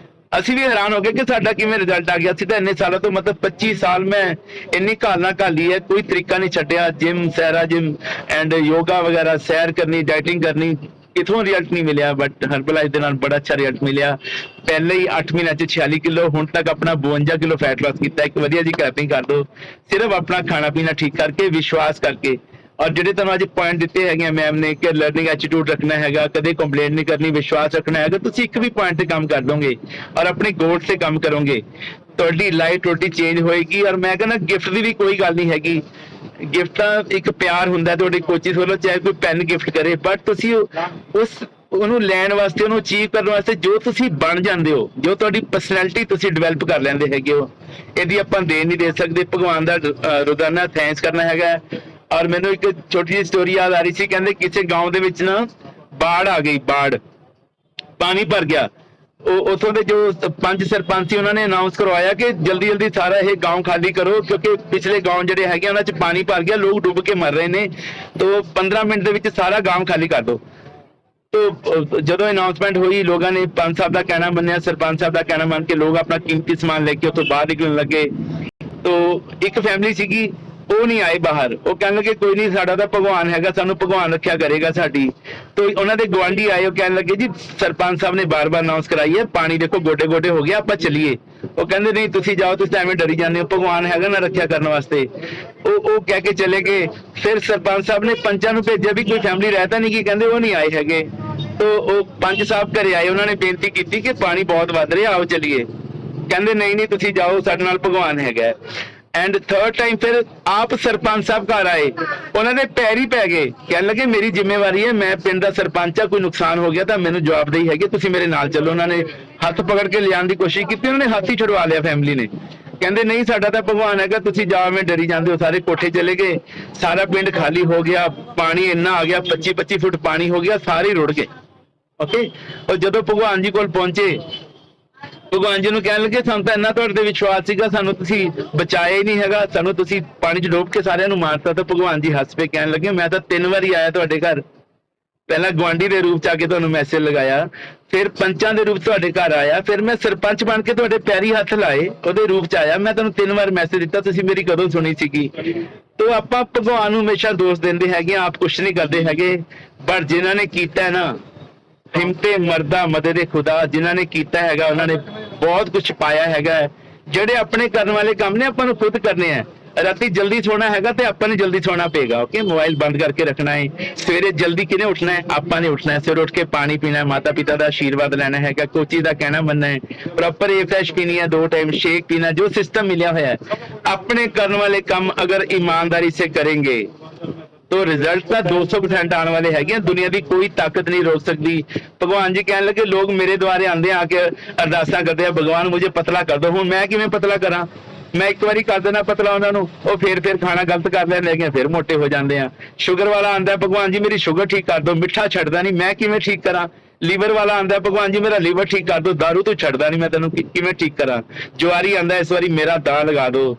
[SPEAKER 5] ਅਸੀਂ ਵੀ ਹੈਰਾਨ ਹੋ ਗਏ ਕਿ ਸਾਡਾ ਕਿਵੇਂ ਰਿਜ਼ਲਟ ਆ ਗਿਆ। ਅਸੀਂ ਤਾਂ ਇੰਨੇ ਸਾਲਾਂ ਤੋਂ ਮਤਲਬ 25 ਸਾਲ ਮੈਂ ਇੰਨੀ ਘਾਲਣਾ ਘਾਲੀ ਹੈ, ਕੋਈ ਤਰੀਕਾ ਨਹੀਂ ਛੱਡਿਆ, ਜਿਮ ਸੈਰਾ ਜਿਮ ਐਂਡ ਯੋਗਾ ਵਗੈਰਾ, ਸੈਰ ਕਰਨੀ, ਡਾਈਟਿੰਗ ਕਰਨੀ, ਕਿਥੋਂ ਰਿਜ਼ਲਟ ਨਹੀਂ ਮਿਲਿਆ। ਬਟ ਹਰਬਲਾਈਫ ਦੇ ਨਾਲ ਬੜਾ ਅੱਛਾ ਰਿਜ਼ਲਟ ਮਿਲਿਆ। ਪਹਿਲੇ ਹੀ 8 ਮਹੀਨਿਆਂ 'ਚ 46 ਕਿਲੋ, ਹੁਣ ਤੱਕ ਆਪਣਾ 52 ਕਿਲੋ ਫੈਟ ਲਾਸ ਕੀਤਾ। ਇੱਕ ਵਧੀਆ ਜੀ ਕੈਪਿੰਗ ਕਰ ਦਿਓ, ਸਿਰਫ ਆਪਣਾ ਖਾਣਾ ਪੀਣਾ ਠੀਕ ਕਰਕੇ, ਵਿਸ਼ਵਾਸ ਕਰਕੇ। ਔਰ ਜਿਹੜੇ ਤੁਹਾਨੂੰ ਅੱਜ ਪੁਆਇੰਟ ਦਿੱਤੇ ਹੈਗੇ ਮੈਮ ਨੇ ਕਿ ਲਰਨਿੰਗ ਐਟੀਟਿਊਡ ਰੱਖਣਾ ਹੈਗਾ, ਕਦੇ ਕੰਪਲੇਂਟ ਨਹੀਂ ਕਰਨੀ, ਵਿਸ਼ਵਾਸ ਰੱਖਣਾ ਹੈਗਾ, ਤੁਸੀਂ ਇੱਕ ਵੀ ਪੁਆਇੰਟ ਤੇ ਕੰਮ ਕਰ ਦੋਗੇ ਔਰ ਆਪਣੇ ਗੋਲ ਤੇ ਕੰਮ ਕਰੋਗੇ, ਤੁਹਾਡੀ ਲਾਈਫ ਟੋਟਲੀ ਚੇਂਜ ਹੋਏਗੀ। ਔਰ ਮੈਂ ਕਹਿੰਦਾ ਗਿਫਟ ਦੀ ਵੀ ਕੋਈ ਗੱਲ ਨਹੀਂ ਹੈਗੀ। ਗਿਫਟ ਤਾਂ ਇੱਕ ਪਿਆਰ ਹੁੰਦਾ ਤੁਹਾਡੇ ਕੋਚਿਸ ਵੱਲੋਂ, ਚਾਹੇ ਕੋਈ ਪੈਨ ਗਿਫਟ ਕਰੇ, ਬਟ ਤੁਸੀਂ ਉਹਨੂੰ ਲੈਣ ਵਾਸਤੇ, ਉਹਨੂੰ ਅਚੀਵ ਕਰਨ ਵਾਸਤੇ ਜੋ ਤੁਸੀਂ ਬਣ ਜਾਂਦੇ ਹੋ, ਜੋ ਤੁਹਾਡੀ ਪਰਸਨੈਲਿਟੀ ਤੁਸੀਂ ਡਿਵੈਲਪ ਕਰ ਲੈਂਦੇ ਹੈਗੇ ਹੋ, ਇਹਦੀ ਆਪਾਂ ਦੇਣ ਨਹੀਂ ਦੇ ਸਕਦੇ। ਭਗਵਾਨ ਦਾ ਰੋਜ਼ਾਨਾ ਥੈਂਕਸ ਕਰਨਾ ਹੈਗਾ। ਔਰ ਮੈਨੂੰ ਇੱਕ ਛੋਟੀ ਜਿਹੀ ਸਟੋਰੀ ਯਾਦ ਆ ਰਹੀ ਸੀ। ਕਹਿੰਦੇ ਕਿਸੇ ਗਾਉਂ ਦੇ ਵਿੱਚ ਨਾ ਬਾੜ ਆ ਗਈ, ਬਾੜ, ਪਾਣੀ ਭਰ ਗਿਆ। ਉਥੋਂ ਦੇ ਜੋ 5 ਸਰਪੰਚ ਸੀ ਉਹਨਾਂ ਨੇ ਅਨਾਉਂਸ ਕਰਵਾਇਆ ਕਿ ਜਲਦੀ ਜਲਦੀ ਸਾਰਾ ਇਹ ਗਾਉਂ ਖਾਲੀ ਕਰੋ, ਕਿਉਂਕਿ ਪਿਛਲੇ ਗਾਉਂ ਜਿਹੜੇ ਹੈਗੇ ਉਹਨਾਂ 'ਚ ਪਾਣੀ ਭਰ ਗਿਆ, ਲੋਕ ਡੁੱਬ ਕੇ ਮਰ ਰਹੇ ਨੇ, तो 15 ਮਿੰਟ ਦੇ ਵਿੱਚ ਸਾਰਾ ਗਾਉਂ ਖਾਲੀ ਕਰ ਦਿਓ। तो ਜਦੋਂ ਅਨਾਉਂਸਮੈਂਟ ਹੋਈ, ਲੋਕਾਂ ਨੇ ਪੰਚ ਸਾਹਿਬ ਦਾ ਕਹਿਣਾ ਮੰਨਿਆ, ਸਰਪੰਚ ਸਾਹਿਬ ਦਾ ਕਹਿਣਾ ਮੰਨ ਕੇ ਲੋਕ ਆਪਣਾ ਕੀਮਤੀ ਸਮਾਨ ਲੈ ਕੇ ਉੱਥੋਂ ਬਾਹਰ ਨਿਕਲਣ ਲੱਗੇ। तो ਇੱਕ ਫੈਮਿਲੀ ਸੀਗੀ, ਉਹ ਨਹੀਂ ਆਏ ਬਾਹਰ। ਉਹ ਕਹਿਣ ਲੱਗੇ ਕੋਈ ਨਹੀਂ, ਸਾਡਾ ਤਾਂ ਭਗਵਾਨ ਹੈਗਾ, ਸਾਨੂੰ ਭਗਵਾਨ ਰੱਖਿਆ ਕਰੇਗਾ ਸਾਡੀ। तो ਉਹਨਾਂ ਦੇ ਗਵਾਂਢੀ ਆਏ, ਉਹ ਕਹਿਣ ਲੱਗੇ ਜੀ ਸਰਪੰਚ ਸਾਹਿਬ ਨੇ ਬਾਰ-ਬਾਰ ਅਨਾਉਂਸ ਕਰਾਈ ਹੈ, ਪਾਣੀ ਦੇਖੋ ਗੋਡੇ ਗੋਡੇ ਹੋ ਗਿਆ, ਆਪਾਂ ਚੱਲੀਏ। ਉਹ ਕਹਿੰਦੇ ਨਹੀਂ ਤੁਸੀਂ ਜਾਓ, ਤੁਸੀਂ ਐਵੇਂ ਡਰੀ ਜਾਂਦੇ ਹੋ, ਭਗਵਾਨ ਹੈਗਾ ਨਾ ਰੱਖਿਆ ਕਰਨ ਵਾਸਤੇ। ਉਹ ਕਹਿ ਕੇ ਚਲੇ ਗਏ। ਫਿਰ ਸਰਪੰਚ ਸਾਹਿਬ ਨੇ ਪੰਚਾਂ ਨੂੰ ਭੇਜਿਆ ਵੀ ਕੋਈ ਫੈਮਿਲੀ ਰਹਿ ਤਾਂ ਨਹੀਂ ਗਈ, ਕਹਿੰਦੇ ਉਹ ਨਹੀਂ ਆਏ ਹੈਗੇ। तो ਉਹ ਪੰਚ ਸਾਹਿਬ ਘਰੇ ਆਏ, ਉਹਨਾਂ ਨੇ ਬੇਨਤੀ ਕੀਤੀ ਕਿ ਪਾਣੀ ਬਹੁਤ ਵੱਧ ਰਿਹਾ, ਆਓ ਚੱਲੀਏ। ਕਹਿੰਦੇ ਨਹੀਂ ਤੁਸੀਂ ਜਾਓ, ਸਾਡੇ ਨਾਲ ਭਗਵਾਨ ਹੈਗਾ। ਐਂਡ ਥਰਡ ਟਾਈਮ ਫਿਰ ਆਪ ਸਰਪੰਚ ਸਾਹਿਬ ਘਰ ਆਏ, ਉਹਨਾਂ ਦੇ ਪੈਰੀ ਪੈ ਗਏ, ਕਹਿਣ ਲੱਗੇ ਮੇਰੀ ਜ਼ਿੰਮੇਵਾਰੀ ਹੈ, ਮੈਂ ਪਿੰਡ ਦਾ ਸਰਪੰਚ ਆ, ਕੋਈ ਨੁਕਸਾਨ ਹੋ ਗਿਆ ਤਾਂ ਮੈਨੂੰ ਜਵਾਬਦੇਹੀ ਹੈਗੀ, ਤੁਸੀਂ ਮੇਰੇ ਨਾਲ ਚੱਲੋ। ਉਹਨਾਂ ਨੇ ਹੱਥ ਪਕੜ ਕੇ ਲਿਆਉਣ ਦੀ ਕੋਸ਼ਿਸ਼ ਕੀਤੀ, ਉਹਨਾਂ ਨੇ ਹੱਥ ਹੀ ਛੁਡਵਾ ਲਿਆ ਫੈਮਿਲੀ ਨੇ। ਕਹਿੰਦੇ ਨਹੀਂ ਸਾਡਾ ਤਾਂ ਭਗਵਾਨ ਹੈਗਾ, ਤੁਸੀਂ ਜਾਓ, ਮੈਂ ਡਰੀ ਜਾਂਦੇ ਹੋ। ਸਾਰੇ ਕੋਠੇ ਚਲੇ ਗਏ, ਸਾਰਾ ਪਿੰਡ ਖਾਲੀ ਹੋ ਗਿਆ, ਪਾਣੀ ਇੰਨਾ ਆ ਗਿਆ, 25-25 ਫੁੱਟ ਪਾਣੀ ਹੋ ਗਿਆ, ਸਾਰੇ ਰੁੜ ਗਏ। ਓਕੇ, ਔਰ ਜਦੋਂ ਭਗਵਾਨ ਜੀ ਕੋਲ ਪਹੁੰਚੇ, ਭਗਵਾਨ ਜੀ ਨੂੰ ਕਹਿਣ ਲੱਗੇ ਸਾਨੂੰ ਤਾਂ ਇੰਨਾ ਤੁਹਾਡੇ ਤੇ ਵਿਸ਼ਵਾਸ ਸੀਗਾ, ਸਾਨੂੰ ਤੁਸੀਂ ਬਚਾਇਆ ਹੀ ਨਹੀਂ ਹੈਗਾ, ਸਾਨੂੰ ਤੁਸੀਂ ਪਾਣੀ 'ਚ ਡੋਬ ਕੇ ਸਾਰਿਆਂ ਨੂੰ ਮਾਰਤਾ। ਤਾਂ ਭਗਵਾਨ ਜੀ ਹੱਸ ਪਏ, ਕਹਿਣ ਲੱਗੇ ਮੈਂ ਤਾਂ 3 ਵਾਰੀ ਆਇਆ ਤੁਹਾਡੇ ਘਰ, ਪਹਿਲਾਂ ਗੁਆਂਢੀ ਦੇ ਰੂਪ 'ਚ ਆ ਕੇ ਤੁਹਾਨੂੰ ਮੈਸੇਜ ਲਗਾਇਆ, ਫਿਰ ਪੰਚਾਂ ਦੇ ਰੂਪ 'ਚ ਤੁਹਾਡੇ ਘਰ ਆਇਆ, ਫਿਰ ਮੈਂ ਸਰਪੰਚ ਬਣ ਕੇ ਤੁਹਾਡੇ ਪੈਰੀ ਹੱਥ ਲਾਏ, ਉਹਦੇ ਰੂਪ 'ਚ ਆਇਆ, ਮੈਂ ਤੁਹਾਨੂੰ 3 ਵਾਰ ਮੈਸੇਜ ਦਿੱਤਾ, ਤੁਸੀਂ ਮੇਰੀ ਕਦੋਂ ਸੁਣੀ ਸੀਗੀ। तो ਆਪਾਂ ਭਗਵਾਨ ਨੂੰ ਹਮੇਸ਼ਾ ਦੋਸ਼ ਦਿੰਦੇ ਹੈਗੇ, ਆਪ ਕੁਛ ਨਹੀਂ ਕਰਦੇ ਹੈਗੇ, ਪਰ ਜਿਨ੍ਹਾਂ ਨੇ ਕੀਤਾ ਹੈ ਨਾ, ਹਿੰਮਤੇ ਮਰਦਾ ਮਦਦ ਖੁਦਾ, ਜਿਨ੍ਹਾਂ ਨੇ ਕੀਤਾ ਹੈਗਾ ਉਹਨਾਂ ਨੇ ਬਹੁਤ ਕੁਝ ਪਾਇਆ ਹੈਗਾ। ਜਿਹੜੇ ਆਪਣੇ ਕਰਨ ਵਾਲੇ ਕੰਮ ਨੇ ਆਪਾਂ ਨੂੰ ਖੁਦ ਕਰਨੇ ਆ। ਰਾਤੀ ਜਲਦੀ ਸੋਣਾ ਹੈਗਾ ਤੇ ਆਪਾਂ ਨੂੰ ਜਲਦੀ ਸੋਣਾ ਪਏਗਾ। ਓਕੇ, ਮੋਬਾਈਲ ਬੰਦ ਕਰਕੇ ਰੱਖਣਾ ਹੈ। ਸਵੇਰੇ ਜਲਦੀ ਕਿਨੇ ਉੱਠਣਾ ਹੈ? ਆਪਾਂ ਨੇ ਉੱਠਣਾ ਹੈ। ਸਵੇਰੇ ਉੱਠ ਕੇ ਪਾਣੀ ਪੀਣਾ ਹੈ, ਮਾਤਾ ਪਿਤਾ ਦਾ ਆਸ਼ੀਰਵਾਦ ਲੈਣਾ ਹੈਗਾ, ਕੋਚੀ ਦਾ ਕਹਿਣਾ ਮੰਨਣਾ ਹੈ, ਪ੍ਰੋਪਰ ਏ ਫਰੈਸ਼ ਪੀਣੀ ਹੈ, 2 टाइम शेक पीना, जो सिस्टम मिला हुआ है। अपने करने वाले काम अगर ईमानदारी से करेंगे तो रिजल्ट ਤਾਂ 200% ਆਉਣ ਵਾਲੇ ਹੈਗੇ। ਦੁਨੀਆ ਦੀ ਕੋਈ ਤਾਕਤ ਨਹੀਂ ਰੋਕ ਸਕਦੀ। ਭਗਵਾਨ ਜੀ ਕਹਿਣ ਲੱਗੇ ਲੋਕ ਮੇਰੇ ਦੁਆਰੇ ਆਉਂਦੇ ਆ ਕੇ ਅਰਦਾਸਾਂ ਕਰਦੇ ਆ, ਭਗਵਾਨ ਮੁਝੇ ਪਤਲਾ ਕਰ ਦੋ। ਹੁਣ ਮੈਂ ਕਿਵੇਂ ਪਤਲਾ ਕਰਾਂ? ਮੈਂ ਇੱਕ ਵਾਰੀ ਕਰ ਦੇਣਾ ਪਤਲਾ ਉਹਨਾਂ ਨੂੰ, ਉਹ ਫੇਰ ਖਾਣਾ ਗਲਤ ਕਰ ਲੈਂਦੇ ਹੈਗੇ, ਫਿਰ ਮੋਟੇ ਹੋ ਜਾਂਦੇ ਆ। ਸ਼ੂਗਰ ਵਾਲਾ ਆਂਦਾ ਭਗਵਾਨ ਜੀ ਮੇਰੀ ਸ਼ੂਗਰ ਠੀਕ ਕਰ ਦੋ, ਮਿੱਠਾ ਛੱਡਦਾ ਨਹੀਂ, ਮੈਂ ਕਿਵੇਂ ਠੀਕ ਕਰਾਂ? ਲੀਵਰ ਵਾਲਾ ਆਂਦਾ ਭਗਵਾਨ ਜੀ ਮੇਰਾ ਲੀਵਰ ਠੀਕ ਕਰ ਦੋ, ਦਾਰੂ ਤੋਂ ਛੱਡਦਾ ਨਹੀਂ, ਮੈਂ ਤੈਨੂੰ ਕਿਵੇਂ ਠੀਕ ਕਰਾਂ? ਜਵਾਰੀ ਆਂਦਾ ਇਸ ਵਾਰੀ ਮੇਰਾ ਦਾਲ ਲਗਾ ਦੋ।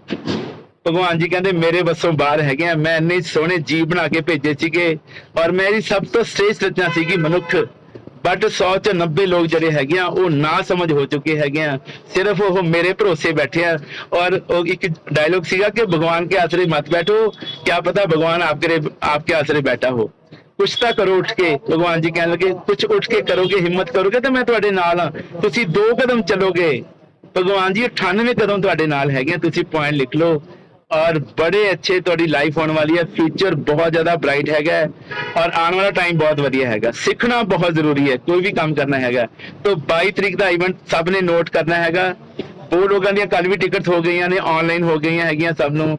[SPEAKER 5] ਭਗਵਾਨ ਜੀ ਕਹਿੰਦੇ ਮੇਰੇ ਵੱਸੋਂ ਬਾਹਰ ਹੈਗੇ ਆ, ਮੈਂ ਇੰਨੇ ਸੋਹਣੇ ਜੀਵ ਬਣਾ ਕੇ ਭੇਜੇ ਸੀਗੇ ਔਰ ਮੇਰੀ ਸਭ ਤੋਂ ਸ੍ਰੇਸ਼ਟ ਰਚਨਾ ਸੀਗੀ ਮਨੁੱਖ। ਬਟ 100 ਚ 90 ਲੋਕ ਜਿਹੜੇ ਹੈਗੇ ਆ ਉਹ ਨਾ ਸਮਝ ਹੋ ਚੁੱਕੇ ਹੈਗੇ ਆ, ਸਿਰਫ ਉਹ ਮੇਰੇ ਭਰੋਸੇ ਬੈਠੇ ਆ। ਔਰ ਉਹ ਇੱਕ ਡਾਇਲੋਗ ਸੀਗਾ ਕਿ ਭਗਵਾਨ के आसरे मत बैठो, क्या पता भगवान आपके आसरे बैठा हो। कुछ ਤਾਂ ਕਰੋ ਉੱਠ ਕੇ। ਭਗਵਾਨ ਜੀ ਕਹਿਣ ਲੱਗੇ ਕੁਝ ਉੱਠ ਕੇ ਕਰੋਗੇ, ਹਿੰਮਤ ਕਰੋਗੇ ਤਾਂ ਮੈਂ ਤੁਹਾਡੇ ਨਾਲ ਆ। ਤੁਸੀਂ 2 ਕਦਮ ਚੱਲੋਗੇ, ਭਗਵਾਨ ਜੀ 98 ਕਦਮ ਤੁਹਾਡੇ ਨਾਲ ਹੈਗੇ। ਤੁਸੀਂ ਪੁਆਇੰਟ ਲਿਖ ਲਓ और बड़े अच्छे ਤੁਹਾਡੀ ਲਾਈਫ ਹੋਣ ਵਾਲੀ ਹੈ। ਫਿਊਚਰ ਬਹੁਤ ਜ਼ਿਆਦਾ ਬ੍ਰਾਈਟ ਹੈਗਾ ਔਰ ਆਉਣ ਵਾਲਾ ਟਾਈਮ ਬਹੁਤ ਵਧੀਆ ਹੈਗਾ। ਸਿੱਖਣਾ ਬਹੁਤ ਜ਼ਰੂਰੀ ਹੈ, ਕੋਈ ਵੀ ਕੰਮ ਕਰਨਾ ਹੈਗਾ। तो 22 ਤਰੀਕ ਦਾ ਇਵੈਂਟ ਸਭ ਨੇ ਨੋਟ ਕਰਨਾ ਹੈਗਾ। ਉਹ ਲੋਕਾਂ ਦੀਆਂ ਕੱਲ ਵੀ ਟਿਕਟਸ ਹੋ ਗਈਆਂ ਨੇ, ਆਨਲਾਈਨ ਹੋ ਗਈਆਂ ਹੈਗੀਆਂ, ਸਭ ਨੂੰ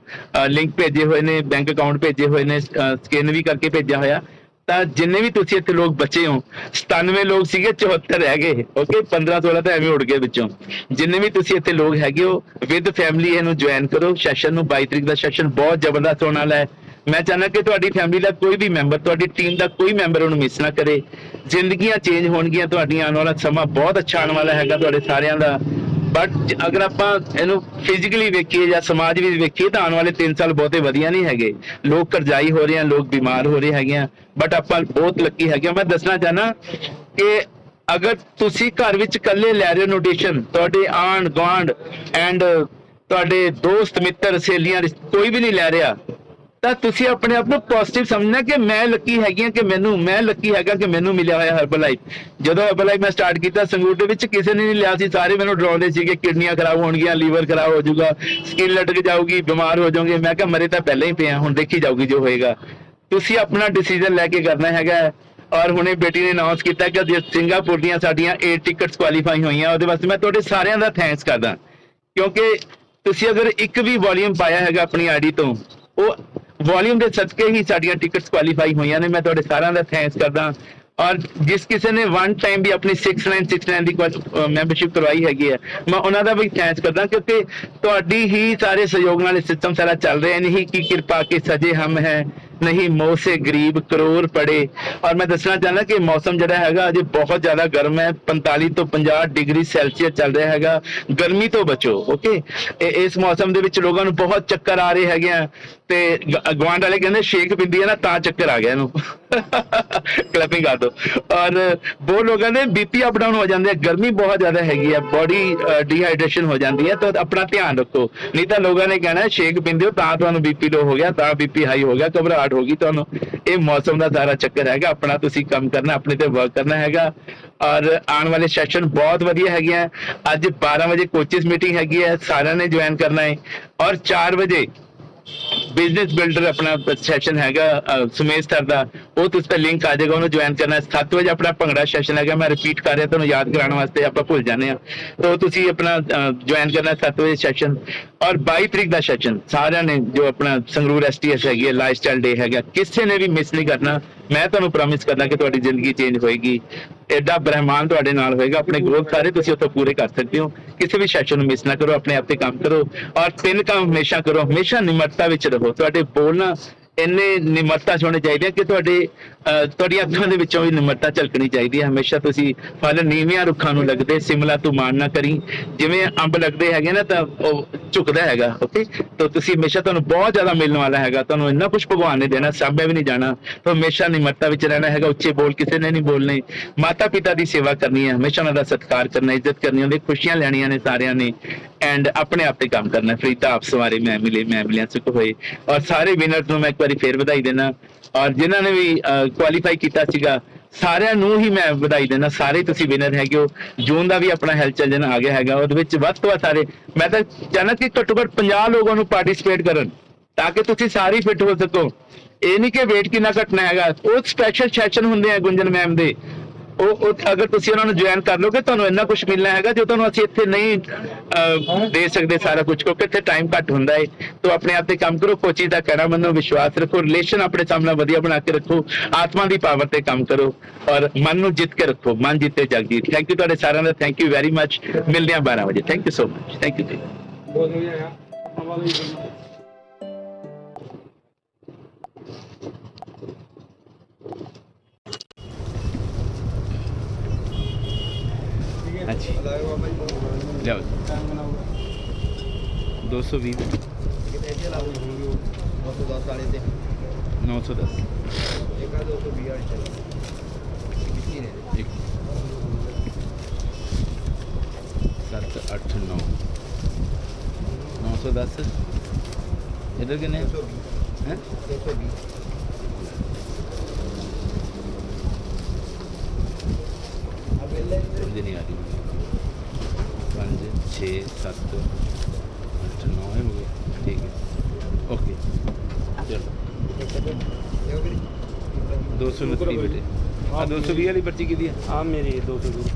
[SPEAKER 5] ਲਿੰਕ ਭੇਜੇ ਹੋਏ ਨੇ, ਬੈਂਕ ਅਕਾਊਂਟ ਭੇਜੇ ਹੋਏ ਨੇ, ਸਕੈਨ ਵੀ ਕਰਕੇ ਭੇਜਿਆ ਹੋਇਆ। ਤਾਂ ਜਿੰਨੇ ਵੀ ਤੁਸੀਂ ਇੱਥੇ ਲੋਕ ਬਚੇ ਹੋ, 97 ਲੋਕ ਸੀਗੇ, 74 ਰਹਿ ਗਏ। ਓਕੇ, 15-16 ਤਾਂ ਐਵੇਂ ਉੜ ਗਏ ਵਿੱਚੋਂ। ਜਿੰਨੇ ਵੀ ਤੁਸੀਂ ਇੱਥੇ ਲੋਕ ਹੈਗੇ ਹੋ, ਵਿਦ ਫੈਮਿਲੀ ਇਹਨੂੰ ਜੁਆਇਨ ਕਰੋ ਸੈਸ਼ਨ ਨੂੰ। 22 ਤਰੀਕ ਦਾ ਸੈਸ਼ਨ ਬਹੁਤ ਜ਼ਬਰਦਸਤ ਹੋਣ ਵਾਲਾ ਹੈ। ਮੈਂ ਚਾਹੁੰਦਾ ਕਿ ਤੁਹਾਡੀ ਫੈਮਿਲੀ ਦਾ ਕੋਈ ਵੀ ਮੈਂਬਰ, ਤੁਹਾਡੀ ਟੀਮ ਦਾ ਕੋਈ ਮੈਂਬਰ ਉਹਨੂੰ ਮਿਸ ਨਾ ਕਰੇ। ਜ਼ਿੰਦਗੀਆਂ ਚੇਂਜ ਹੋਣਗੀਆਂ ਤੁਹਾਡੀਆਂ, ਆਉਣ ਵਾਲਾ ਸਮਾਂ ਬਹੁਤ ਅੱਛਾ ਆਉਣ ਵਾਲਾ ਹੈਗਾ ਤੁਹਾਡੇ ਸਾਰਿਆਂ ਦਾ। ਬਟ ਅਗਰ ਆਪਾਂ ਇਹਨੂੰ ਫਿਜ਼ੀਕਲੀ ਵੇਖੀਏ ਜਾਂ ਸਮਾਜ ਵਿੱਚ ਵੇਖੀਏ ਤਾਂ ਆਉਣ ਵਾਲੇ 3 ਸਾਲ ਬਹੁਤੇ ਵਧੀਆ ਨਹੀਂ ਹੈਗੇ। ਲੋਕ ਕਰਜ਼ਾਈ ਹੋ ਰਹੇ ਆ, ਲੋਕ ਬਿਮਾਰ ਹੋ ਰਹੇ ਹੈਗੇ ਆ, ਬਟ ਆਪਾਂ ਬਹੁਤ ਲੱਕੀ ਹੈਗੇ ਆ। ਮੈਂ ਦੱਸਣਾ ਚਾਹਨਾ ਕਿ ਅਗਰ ਤੁਸੀਂ ਘਰ ਵਿੱਚ ਇਕੱਲੇ ਲੈ ਰਹੇ ਹੋ ਨੋਟੇਸ਼ਨ, ਤੁਹਾਡੇ ਆਂਢ ਗੁਆਂਢ ਐਂਡ ਤੁਹਾਡੇ ਦੋਸਤ ਮਿੱਤਰ ਸਹੇਲੀਆਂ ਕੋਈ ਵੀ ਨਹੀਂ ਲੈ ਰਿਹਾ, ਤਾਂ ਤੁਸੀਂ ਆਪਣੇ ਆਪ ਨੂੰ ਪੋਜ਼ਿਟਿਵ ਸਮਝਣਾ ਕਿ ਮੈਂ ਲੱਕੀ ਹੈਗੀ ਹਾਂ, ਕਿ ਮੈਂ ਲੱਕੀ ਹੈਗਾ ਕਿ ਮੈਨੂੰ ਮਿਲਿਆ ਹੋਇਆ ਹਰਬਲਾਈਫ। ਜਦੋਂ ਹਰਬਲਾਈਫ ਮੈਂ ਸਟਾਰਟ ਕੀਤਾ ਸੰਗਰੂਰ ਦੇ ਵਿੱਚ ਕਿਸੇ ਨੇ ਨਹੀਂ ਲਿਆ ਸੀ, ਸਾਰੇ ਮੈਨੂੰ ਡਰਾਉਂਦੇ ਸੀ ਕਿ ਕਿਡਨੀਆਂ ਖਰਾਬ ਹੋਣਗੀਆਂ, ਲੀਵਰ ਖਰਾਬ ਹੋ ਜਾਊਗਾ, ਸਕਿਨ ਲਟਕ ਜਾਊਗੀ, ਬਿਮਾਰ ਹੋ ਜਾਓਗੇ। ਮੈਂ ਕਿਹਾ ਮਰੇ ਤਾਂ ਪਹਿਲਾਂ ਹੀ ਪਿਆ, ਹੁਣ ਦੇਖੀ ਜਾਊਗੀ ਜੋ ਹੋਏਗਾ। ਤੁਸੀਂ ਆਪਣਾ ਡਿਸੀਜਨ ਲੈ ਕੇ ਕਰਨਾ ਹੈਗਾ। ਔਰ ਹੁਣੇ ਬੇਟੀ ਨੇ ਅਨਾਉਂਸ ਕੀਤਾ ਕਿ ਸਿੰਗਾਪੁਰ ਦੀਆਂ ਸਾਡੀਆਂ 8 ਟਿਕਟਸ ਕੁਆਲੀਫਾਈ ਹੋਈਆਂ। ਉਹਦੇ ਵਾਸਤੇ ਮੈਂ ਤੁਹਾਡੇ ਸਾਰਿਆਂ ਦਾ ਥੈਂਕਸ ਕਰਦਾ, ਕਿਉਂਕਿ ਤੁਸੀਂ ਅਗਰ ਇੱਕ ਵੀ ਵੋਲੀਅਮ ਪਾਇਆ ਹੈਗਾ ਆਪਣੀ ਆਈਡੀ ਤੋਂ, ਉਹ ਵੋਲੀਅਮ ਦੇ ਸਦਕੇ ਹੀ ਸਾਡੀਆਂ ਟਿਕਟਸ ਕੁਆਲੀਫਾਈ ਹੋਈਆਂ ਨੇ। ਮੈਂ ਤੁਹਾਡੇ ਸਾਰਿਆਂ ਦਾ ਥੈਂਕਸ ਕਰਦਾ। ਔਰ ਜਿਸ ਕਿਸੇ ਨੇ ਵਨ ਟਾਈਮ ਵੀ ਆਪਣੀ 6969 ਦੀ ਮੈਂਬਰਸ਼ਿਪ ਕਰਵਾਈ ਹੈਗੀ ਹੈ, ਮੈਂ ਉਹਨਾਂ ਦਾ ਵੀ ਥੈਂਕਸ ਕਰਦਾ, ਕਿਉਂਕਿ ਤੁਹਾਡੀ ਹੀ ਸਾਰੇ ਸਹਿਯੋਗ ਨਾਲ ਇਹ ਸਿਸਟਮ ਸਾਰਾ ਚੱਲ ਰਿਹਾ। ਨਹੀਂ ਕਿ ਕਿਰਪਾ ਕੇ ਸਜੇ ਹਮ ਹੈ, ਨਹੀਂ ਮੋਹ ਸੇ ਗਰੀਬ ਕਰੋੜ ਪੜੇ। ਔਰ ਮੈਂ ਦੱਸਣਾ ਚਾਹੁੰਦਾ ਕਿ ਮੌਸਮ ਜਿਹੜਾ ਹੈਗਾ ਅਜੇ ਬਹੁਤ ਜ਼ਿਆਦਾ ਗਰਮ ਹੈ, 45 ਤੋਂ 50 ਡਿਗਰੀ ਸੈਲਸੀਅਸ ਚੱਲ ਰਿਹਾ ਹੈਗਾ। ਗਰਮੀ ਤੋਂ ਬਚੋ, ਓਕੇ। ਇਸ ਮੌਸਮ ਦੇ ਵਿੱਚ ਲੋਕਾਂ ਨੂੰ ਬਹੁਤ ਚੱਕਰ ਆ ਰਹੇ ਹੈਗੇ ਆ, ਤੇ ਗਵਾਂਡ ਵਾਲੇ ਕਹਿੰਦੇ ਸ਼ੇਕ ਪੀਂਦੀ ਹੈ ਨਾ ਤਾਂ ਚੱਕਰ ਆ ਗਿਆ ਇਹਨੂੰ। ਕਲੈਪਿੰਗ ਕਰ ਦੋ। ਔਰ ਬਹੁਤ ਲੋਕਾਂ ਦੇ ਬੀਪੀ ਅਪ ਡਾਊਨ ਹੋ ਜਾਂਦੇ ਆ, ਗਰਮੀ ਬਹੁਤ ਜ਼ਿਆਦਾ ਹੈਗੀ ਆ, ਬੋਡੀ ਡੀਹਾਈਡਰੇਸ਼ਨ ਹੋ ਜਾਂਦੀ ਹੈ। ਤਾਂ ਆਪਣਾ ਧਿਆਨ ਰੱਖੋ, ਨਹੀਂ ਤਾਂ ਲੋਕਾਂ ਨੇ ਕਹਿਣਾ ਸ਼ੇਕ ਪੀਂਦੇ ਹੋ ਤਾਂ ਤੁਹਾਨੂੰ ਬੀਪੀ ਲੋ ਹੋ ਗਿਆ, ਤਾਂ ਬੀਪੀ ਹਾਈ ਹੋ ਗਿਆ, ਘਬਰਾਹਟ ਹੋ ਗਈ ਤੁਹਾਨੂੰ। ਇਹ ਮੌਸਮ ਦਾ ਸਾਰਾ ਚੱਕਰ ਹੈਗਾ। ਆਪਣਾ ਤੁਸੀਂ ਕੰਮ ਕਰਨਾ, ਆਪਣੇ ਤੇ ਵਰਕ ਕਰਨਾ ਹੈਗਾ। ਔਰ ਆਉਣ ਵਾਲੇ ਸੈਸ਼ਨ ਬਹੁਤ ਵਧੀਆ ਹੈਗੇ ਆ। ਅੱਜ 12 ਵਜੇ ਕੋਚਿਸ ਮੀਟਿੰਗ ਹੈਗੀ ਹੈ, ਸਾਰਿਆਂ ਨੇ ਜੁਆਇਨ ਕਰਨਾ ਹੈ। ਔਰ 4 ਵਜੇ ਬਿਜ਼ਨਸ ਬਿਲਡਰ ਆਪਣਾ ਸੈਸ਼ਨ ਹੈਗਾ ਸੁਮੇਸ਼ ਸਰ ਦਾ, ਉਹ ਤੁਸੀਂ ਤੇ ਲਿੰਕ ਆ ਜਾਏਗਾ, ਉਹਨੂੰ ਜੁਆਇਨ ਕਰਨਾ। 7 ਵਜੇ ਆਪਣਾ ਭੰਗੜਾ ਸੈਸ਼ਨ ਹੈਗਾ, ਮੈਂ ਰਿਪੀਟ ਕਰ ਰਿਹਾ ਤੁਹਾਨੂੰ ਯਾਦ ਕਰਾਉਣ ਵਾਸਤੇ, ਆਪਾਂ ਭੁੱਲ ਜਾਂਦੇ ਆ। ਤਾਂ ਤੁਸੀਂ ਆਪਣਾ ਜੁਆਇਨ ਕਰਨਾ 7 ਵਜੇ ਸੈਸ਼ਨ। ਔਰ 22 ਤਰੀਕ ਦਾ ਸੈਸ਼ਨ ਸਾਰਿਆਂ ਨੇ, ਜੋ ਆਪਣਾ ਸੰਗਰੂਰ STS ਹੈਗੀ ਹੈ, ਲਾਈਫ ਸਟਾਈਲ ਡੇ ਹੈਗਾ, ਕਿਸੇ ਨੇ ਵੀ ਮਿਸ ਨਹੀਂ ਕਰਨਾ। ਮੈਂ ਤੁਹਾਨੂੰ ਪ੍ਰੋਮਿਸ ਕਰਦਾ ਕਿ ਤੁਹਾਡੀ ਜ਼ਿੰਦਗੀ ਚੇਂਜ ਹੋਏਗੀ। ਐਡਾ ਬ੍ਰਹਿਮਾਨ ਤੁਹਾਡੇ ਨਾਲ ਹੋਏਗਾ। ਆਪਣੇ ਗੋਲ ਸਾਰੇ ਤੁਸੀਂ ਉੱਥੋਂ ਪੂਰੇ ਕਰ ਸਕਦੇ ਹੋ। ਕਿਸੇ ਵੀ ਸੈਸ਼ਨ ਨੂੰ ਮਿਸ ਨਾ ਕਰੋ, ਆਪਣੇ ਆਪ ਤੇ ਕੰਮ ਕਰੋ। ਔਰ 3 ਕੰਮ ਹਮੇਸ਼ਾ ਕਰੋ, ਹਮੇਸ਼ਾ ਨਿਮਰਤਾ ਵਿੱਚ ਰਹੋ। ਤੁਹਾਡੇ ਬੋਲਣਾ ਇੰਨੇ ਨਿਮਰਤਾ 'ਚ ਹੋਣੇ ਚਾਹੀਦੇ ਆ ਕਿ ਤੁਹਾਡੀਆਂ ਅੱਖਾਂ ਦੇ ਵਿੱਚੋਂ ਵੀ ਨਿਮਰਤਾ ਝਲਕਣੀ ਚਾਹੀਦੀ ਹੈ। ਹਮੇਸ਼ਾ ਤੁਸੀਂ ਫਲ ਨੀਵਿਆਂ ਰੁੱਖਾਂ ਨੂੰ ਲੱਗਦੇ, ਸਿਮਲਾ ਤੂੰ ਮਾਣ ਨਾ ਕਰੀ। ਜਿਵੇਂ ਅੰਬ ਲੱਗਦੇ ਹੈਗੇ ਨਾ ਤਾਂ ਉਹ ਝੁਕਦਾ ਹੈਗਾ, ਓਕੇ। ਤਾਂ ਤੁਸੀਂ ਹਮੇਸ਼ਾ, ਤੁਹਾਨੂੰ ਬਹੁਤ ਜ਼ਿਆਦਾ ਮਿਲਣ ਵਾਲਾ ਹੈਗਾ, ਤੁਹਾਨੂੰ ਇੰਨਾ ਕੁਝ ਭਗਵਾਨ ਨੇ ਦੇਣਾ, ਸਾਂਭਿਆ ਵੀ ਨਹੀਂ ਜਾਣਾ। ਤਾਂ ਹਮੇਸ਼ਾ ਨਿਮਰਤਾ ਵਿੱਚ ਰਹਿਣਾ ਹੈਗਾ। ਉੱਚੇ ਬੋਲ ਕਿਸੇ ਨੇ ਨਹੀਂ ਬੋਲਣੇ। ਮਾਤਾ ਪਿਤਾ ਦੀ ਸੇਵਾ ਕਰਨੀ ਹੈ, ਹਮੇਸ਼ਾ ਉਹਨਾਂ ਦਾ ਸਤਿਕਾਰ ਕਰਨਾ, ਇੱਜ਼ਤ ਕਰਨੀ, ਉਹਦੀ ਖੁਸ਼ੀਆਂ ਲੈਣੀਆਂ ਨੇ ਸਾਰਿਆਂ ਨੇ। ਐਂਡ ਆਪਣੇ ਆਪ ਤੇ ਕੰਮ ਕਰਨਾ। ਫਰੀਦਾ ਆਪ ਸਵਾਰੇ ਮੈਂ ਮਿਲਿਆ ਸੁਖ ਹੋਏ। ਔਰ ਸਾਰੇ ਵਿਨਰਸ ਨੂੰ ਮੈਂ ਇੱਕ ਵਾਰੀ ਫੇਰ ਵਧਾਈ ਦੇਣਾ। ਔਰ ਜਿਨ੍ਹਾਂ ਨੇ ਵੀ ਕੁਆਲੀਫਾਈ ਕੀਤਾ ਸੀਗਾ, ਸਾਰਿਆਂ ਨੂੰ ਹੀ ਮੈਂ ਵਧਾਈ ਦੇਣਾ। ਸਾਰੇ ਤੁਸੀਂ ਵਿਨਰ ਹੈਗੇ ਹੋ। ਜੂਨ ਦਾ ਵੀ ਆਪਣਾ ਹੈਲਥ ਚੈਲੰਜ ਆ ਗਿਆ ਹੈਗਾ, ਉਹਦੇ ਵਿੱਚ ਵੱਧ ਤੋਂ ਵੱਧ ਸਾਰੇ, ਮੈਂ ਤਾਂ ਚਾਹੁੰਦਾ ਕਿ ਘੱਟੋ ਘੱਟ 50 ਲੋਕਾਂ ਨੂੰ ਪਾਰਟਿਸਿਪੇਟ ਕਰਨ, ਤਾਂ ਕਿ ਤੁਸੀਂ ਸਾਰੇ ਫਿੱਟ ਹੋ ਸਕੋ। ਇਹ ਨਹੀਂ ਕਿ ਵੇਟ ਕਿੰਨਾ ਘਟਣਾ ਹੈਗਾ। ਉਹ ਸਪੈਸ਼ਲ ਸੈਸ਼ਨ ਹੁੰਦੇ ਆ ਗੁੰਜਨ ਮੈਮ ਦੇ, ਉਹ ਅਗਰ ਤੁਸੀਂ ਉਹਨਾਂ ਨੂੰ ਜੁਆਇਨ ਕਰ ਲਓਗੇ, ਤੁਹਾਨੂੰ ਇੰਨਾ ਕੁਝ ਮਿਲਣਾ ਹੈਗਾ ਜੋ ਤੁਹਾਨੂੰ ਅਸੀਂ ਇੱਥੇ ਨਹੀਂ ਦੇ ਸਕਦੇ ਸਾਰਾ ਕੁਝ, ਕਿਉਂਕਿ ਇੱਥੇ ਟਾਈਮ ਘੱਟ ਹੁੰਦਾ ਹੈ। ਤਾਂ ਆਪਣੇ ਆਪ ਤੇ ਕੰਮ ਕਰੋ, ਕੋਚੀ ਦਾ ਕਹਿਣਾ ਮੰਨੋ, ਵਿਸ਼ਵਾਸ ਰੱਖੋ, ਰਿਲੇਸ਼ਨ ਆਪਣੇ ਸਾਹਮਣੇ ਵਧੀਆ ਬਣਾ ਕੇ ਰੱਖੋ, ਆਤਮਾ ਦੀ ਪਾਵਰ ਤੇ ਕੰਮ ਕਰੋ, ਔਰ ਮਨ ਨੂੰ ਜਿੱਤ ਕੇ ਰੱਖੋ। ਮਨ ਜਿੱਤੇ ਜਗ ਜੀਤ। ਥੈਂਕ ਯੂ ਤੁਹਾਡੇ ਸਾਰਿਆਂ ਦਾ, ਥੈਂਕ ਯੂ ਵੈਰੀ ਮਚ। ਮਿਲਦੇ ਹਾਂ 12 ਵਜੇ। Thank you so much. Thank you ਜੀ। ਅੱਛਾ ਲਿਆਓ 220 910 7 8 9 910 इधर कितने हैं? समझ नहीं आ रही। 5 6 7 8 9 है, हो गया, ठीक है, ओके। चलो 229 बेटे। हाँ 220 वाली पर्ची की दी है।
[SPEAKER 6] हाँ मेरी 220 रुपये।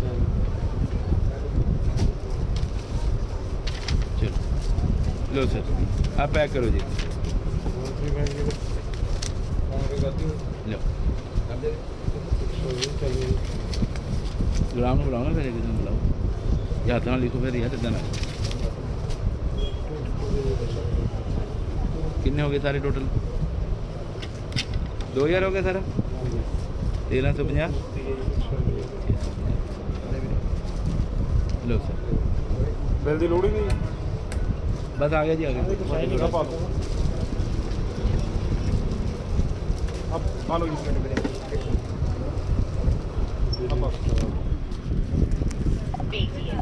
[SPEAKER 5] चलो लो सर, आप पैक करो जी। लो गुलाम को बुलाओ ना, फिर एक दिन बुलाओ, या हाथ लिखो, फिर यार इतना ना। कितने हो गए सारे टोटल? 2000 हो गया सारा। 1350। लो सर,
[SPEAKER 6] बिल की लोड़ ही नहीं।
[SPEAKER 5] बस आ गया जी, आ गया।
[SPEAKER 6] पा दो अब, मान लो जी।
[SPEAKER 1] ईजी है।